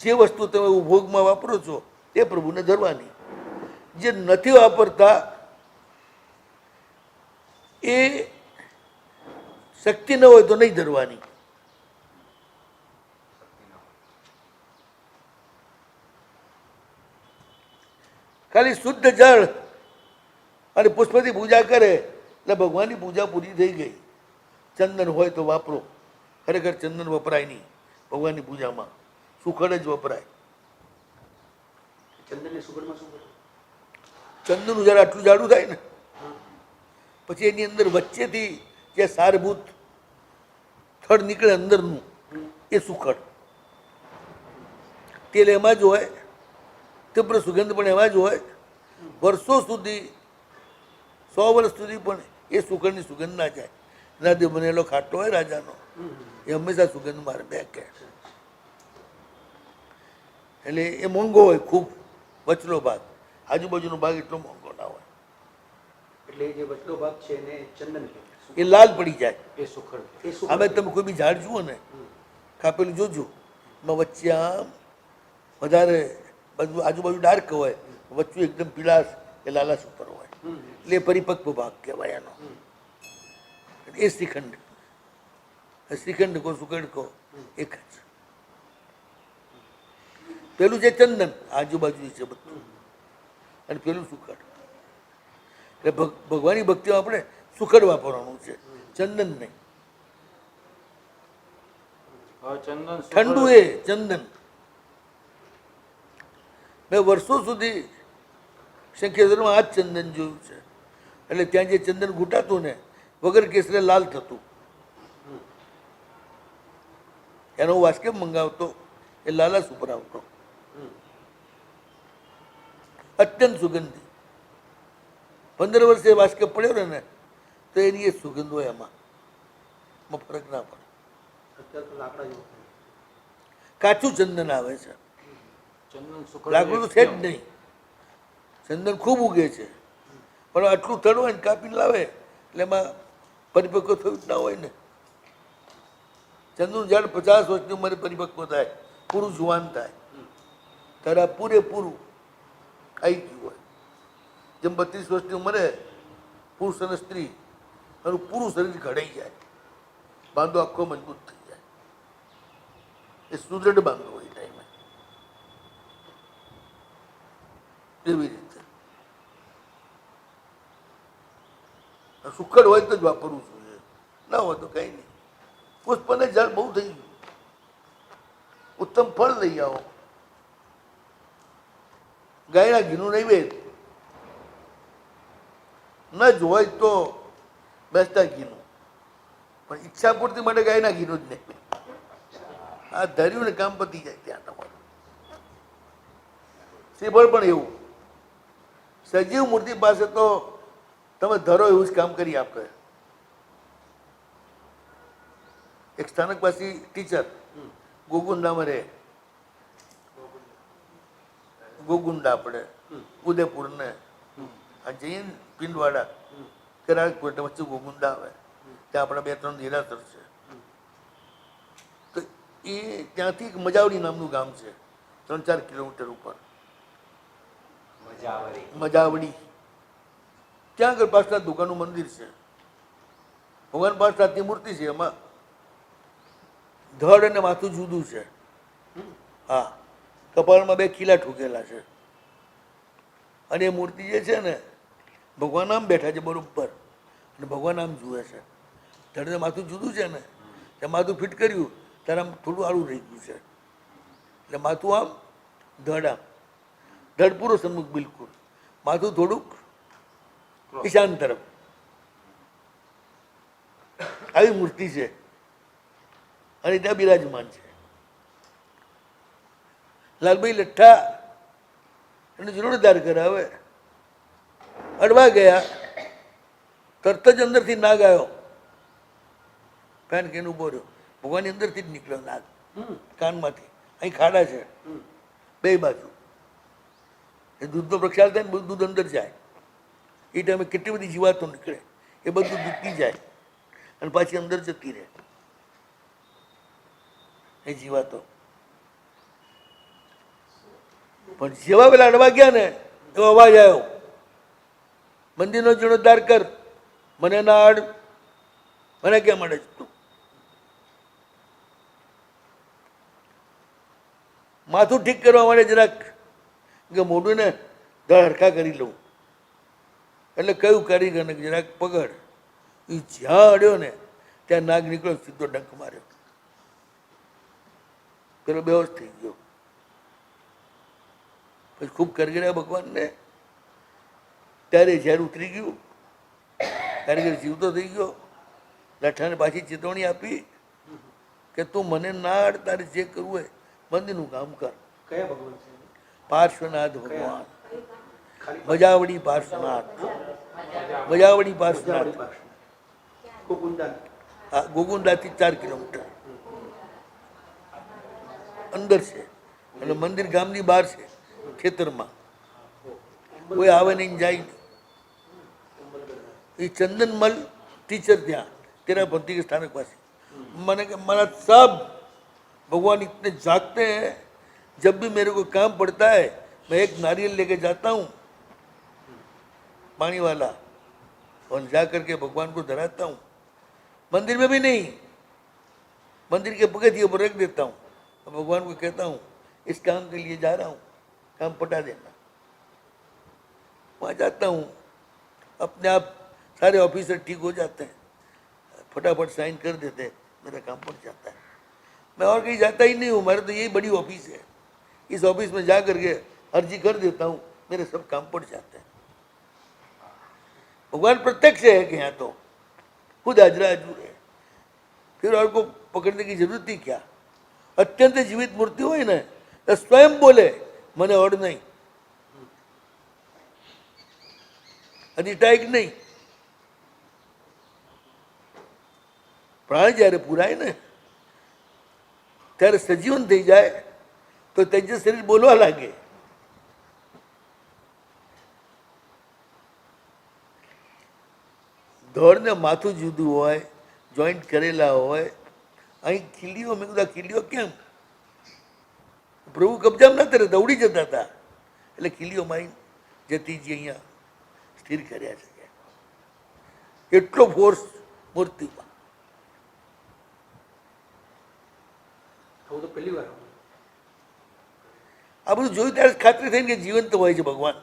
જે વસ્તુ તમે ઉપભોગમાં વાપરો છો એ પ્રભુને ધરવાની. જે નથી વાપરતા એ શક્તિ ન હોય તો નહીં ધરવાની. ખાલી શુદ્ધ જળ અને પુષ્પથી પૂજા કરે એટલે ભગવાનની પૂજા પૂરી થઈ ગઈ. ચંદન હોય તો વાપરો, ખરેખર ચંદન વપરાય નહીં ભગવાનની પૂજામાં, સુખડ જ વપરાય. ચંદનની સુગંધમાં શું કરે? ચંદનનું જરા આટલું જાડું થાય ને પછી એની અંદર વચ્ચેથી જે સારભૂત થડ નીકળે અંદરનું એ સુખડ. તેલ એમાં જ હોય, તીવ્ર સુગંધ પણ એમાં જ હોય. વર્ષો સુધી, 100 વર્ષ સુધી પણ એ સુગંધની સુગંધ ના જાય. એનાથી બનેલો ખાટો હોય રાજાનો, એ હંમેશા સુગંધ મારે બેકે. એટલે એ મોંઘો હોય ખૂબ, વચલો ભાગ. આજુબાજુનો ભાગ એટલો મોંઘો ના હોય. એટલે એ જે વચલો ભાગ છે એને ચંદન કહેવાય. એ લાલ પડી જાય. એ સુખડ. એ સુખડ. આમે તમે કોઈ બી ઝાડ જુઓ ને, કાપેલું જોજો, એમાં વચ્ચે આમ વધારે બધું આજુબાજુ ડાર્ક હોય, વચ્ચે એકદમ પીળાશ કે લાલાશ ઉપર હોય, એટલે એ પરિપક્વ ભાગ કહેવાય એનો. એ શ્રીખંડ, શ્રીખંડ કહો સુખંડ કહો એક જ. પેલું છે ચંદન, આજુબાજુ છે બધું, અને પેલું સુખડ. એટલે ભગવાનની ભક્તિમાં આપણે સુખડ વાપરવાનું છે, ચંદન નહીં. ચંદન ઠંડુ એ ચંદન. મેં વર્ષો સુધી શંખેશ્વરમાં આ જ ચંદન જોયું છે. એટલે ત્યાં જે ચંદન ઘૂંટાતું ને વગર કેસરે લાલ થતું, એનો હું વાસ્કેપ મંગાવતો, એ લાલાશ ઉપર આવતો, અત્યંત સુગંધી. 15 વર્ષે વાસ્કેપ પડ્યો ને તો એની એ સુગંધ હોય, એમાં ફરક ના પડે. અત્યારે તો લાકડા જેવું. કાચું ચંદન આવે છે, ચંદન સુખડ લાકડું તો છે જ નહીં. ચંદન ખૂબ ઉગે છે, પણ આટલું થડ હોય ને કાપીને લાવે એટલે એમાં પરિપક્વ થયું જ ના હોય ને. ચંદુનું ઝાડ 50 વર્ષની ઉંમરે પરિપક્વ થાય, પૂરું જુવાન થાય, ત્યારે આ પૂરેપૂરું આવી ગયું હોય. જેમ 32 વર્ષની ઉંમરે પુરુષ અને સ્ત્રી એનું પૂરું શરીર ઘડાઈ જાય, બાંધો આખો મજબૂત થઈ જાય, એ સુદૃઢ બાંધો હોય એ ટાઈમે. એવી રીતે સુખડ હોય તો જ વાપરવું જોઈએ, ના હોય તો કંઈ નહીં. પુષ્પને ઝાડ બહુ થઈ ગયું, ઉત્તમ ફળ લઈ આવો. ગાયના ઘીનું નૈવેદ્ય ન જ હોય તો બેસતા ઘીનું, પણ ઈચ્છા પૂર્તિ માટે ગાયના ઘીનું જ નહીં. આ ધર્યું ને કામ પતી જાય ત્યાં તમારું. શ્રીફળ પણ એવું, સજીવ મૂર્તિ પાસે તો તમે ધરો એવું જ કામ કરી આપે. એક સ્થાનકવાસી ટીચર ગોગુંડામાં રહે, ગોગુંડા આપણે ઉદયપુર ને આ જૈન પિંડવાડા કેરાજપુર વચ્ચે ગોગુંડા આવે, ત્યાં આપણા 2-3 દેરાસર છે. તો એ ત્યાંથી એક મજાવડી નામનું ગામ છે, 3-4 કિલોમીટર ઉપર. મજાવડી, ત્યાં આગળ પાછળ દુકાનનું મંદિર છે. ભગવાન પાછળની મૂર્તિ છે, એમાં ધડ અને માથું જુદું છે. હા, કપાળમાં 2 ખીલા ઠૂકેલા છે. અને એ મૂર્તિ જે છે ને, ભગવાન આમ બેઠા છે બરોબર, અને ભગવાન આમ જુએ છે. ધડ માથું જુદું છે ને, ત્યાં માથું ફિટ કર્યું ત્યારે આમ થોડું આડું રહી ગયું છે, એટલે માથું આમ, ધડ આમ, ધડ પૂરો સન્મુખ બિલકુલ, માથું થોડુંક ઈશાન તરફ. આવી મૂર્તિ છે અને ત્યાં બિરાજમાન છે. લાલભાઈ લઠ્ઠા એને જીર્ણોદ્ધાર કરાવે, અડવા ગયા, તરત જ અંદરથી નાગ આવ્યો, ફેન કેન ઉભો રહ્યો. ભગવાનની અંદરથી જ નીકળ્યો નાગ, કાનમાંથી. અહીં ખાડા છે 2 બાજુ, એ દૂધનો પ્રક્ષાલ થાય ને બધું દૂધ અંદર જાય. એ ટાઈમે કેટલી બધી જીવાતો નીકળે, એ બધું દૂધતી જાય અને પાછી અંદર જતી રહે એ જીવાતો. પણ જેવા પેલા અડવા ગયા ને એવો અવાજ આવ્યો, મંદિરનો જીર્ણોદ્ધાર કર, મને ના અડ, મને કેમ અડે તું? માથું ઠીક કરવા માટે જરાક કે મોઢું ને ધડ હરખા કરી લઉં, એટલે કયું કારીગરને જરાક પકડ. એ જ્યાં અડ્યો ને ત્યાં નાગ નીકળ્યો, સીધો ડંખ માર્યો, પેલો બેહોશ થઈ ગયો. પછી ખૂબ કરગર્યા ભગવાનને. ત્યારે ઝેર ઉતરી ગયું, કારીગર જીવતો થઈ ગયો. લઠ્ઠાને પાછી ચેતવણી આપી કે તું મને ના અડ, તારે જે કરવું હોય મંદિરનું કામ કર. કયા ભગવાન છે? પાર્શ્વનાથ ભગવાન, મજાવડી પાર્શ્વનાથ, મજાવડી પાર્શ્વનાથ. હા, ગોગુંડાથી 4 કિલોમીટર અંદર છે, અને મંદિર ગામની બહાર છે, ખેતરમાં. કોઈ આવે નહીં જાય નહીં. એ ચંદનમલ टीचर ત્યાં तेरा भक्ति के स्थानक पास मैंने कहा हमारा सब भगवान इतने जागते हैं, जब भी मेरे को काम पड़ता है मैं एक नारियल लेके जाता हूँ पानी वाला, और जा करके भगवान को धराता हूँ. मंदिर में भी नहीं, मंदिर के पगथिये पर रख देता हूँ, और भगवान को कहता हूँ इस काम के लिए जा रहा हूँ, काम पटा देना. वहाँ जाता हूँ, अपने आप सारे ऑफिसर ठीक हो जाते हैं, फटाफट साइन कर देते हैं, मेरा काम पड़ जाता है. मैं और कहीं जाता ही नहीं हूँ, मेरे तो यही बड़ी ऑफिस है, इस ऑफिस में जा करके अर्जी कर देता हूँ, मेरे सब काम पड़ जाते हैं. भगवान प्रत्यक्ष है कि यहाँ तो खुद हाजरा हजूर है, फिर और को पकड़ने की जरूरत ही क्या. अत्यंत जीवित मूर्ति हो ना तो स्वयं बोले मने और नहीं, अधिटायक नहीं. प्राण જ્યારે પૂરાય ને ત્યારે સજીવન થઈ જાય, તો તેજસ શરીર બોલવા લાગે. ધડ ને માથું જુદું હોય, જોઈન્ટ કરેલા હોય, અહીં ખીલીઓ, મેં કીધું આ ખીલીઓ કેમ? પ્રભુ કબજામાં નતા રહેતા, દৌડી જતા હતા, એટલે ખીલીઓ મારી જતીજી અહીંયા સ્થિર કર્યા છે. એટલો ફોર્સ મૂર્તિમાં. આવું તો પહેલી વાર આ બધું જોયું ત્યારે ખાતરી થઈને કે જીવંત હોય છે ભગવાન.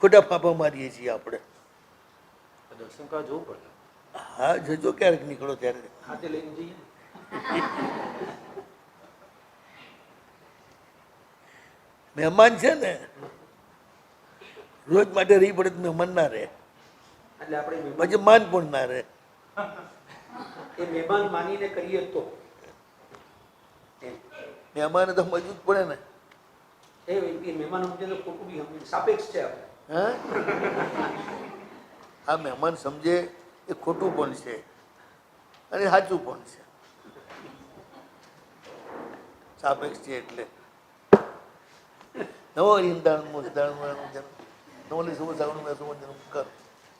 ખોટા ફાંફા મારીએ છીએ આપણે. દર્શન કરવા જવું પડે. હા, જજો ક્યારેક નીકળો ત્યારે. હાથે લઈને જઈએ. મહેમાન છે ને, રોજ માટે રહી પડે તો મહેમાન ના રહે, એટલે આપણે પછી માન પણ ના રહે. એ મહેમાન માનીને કરીએ તો મહેમાને તો મજબૂત પડે ને. એ મહેમાન સમજે તો ખોટું બી સમજે, સાપેક્ષ છે આપણે. હા, આ મહેમાન સમજે એ ખોટું પણ છે અને સાચું પણ છે. સાપેક્ષ છે એટલે નવો હિંદાણું નવલી સમજાવવાનું મેં સમજવાનું કર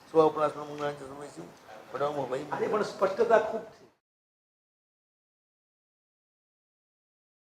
સ્વ અપરાશનું મંગળાંચ સમય શું ભણવામાં ભાઈ આની પણ સ્પષ્ટતા ખૂબ છે.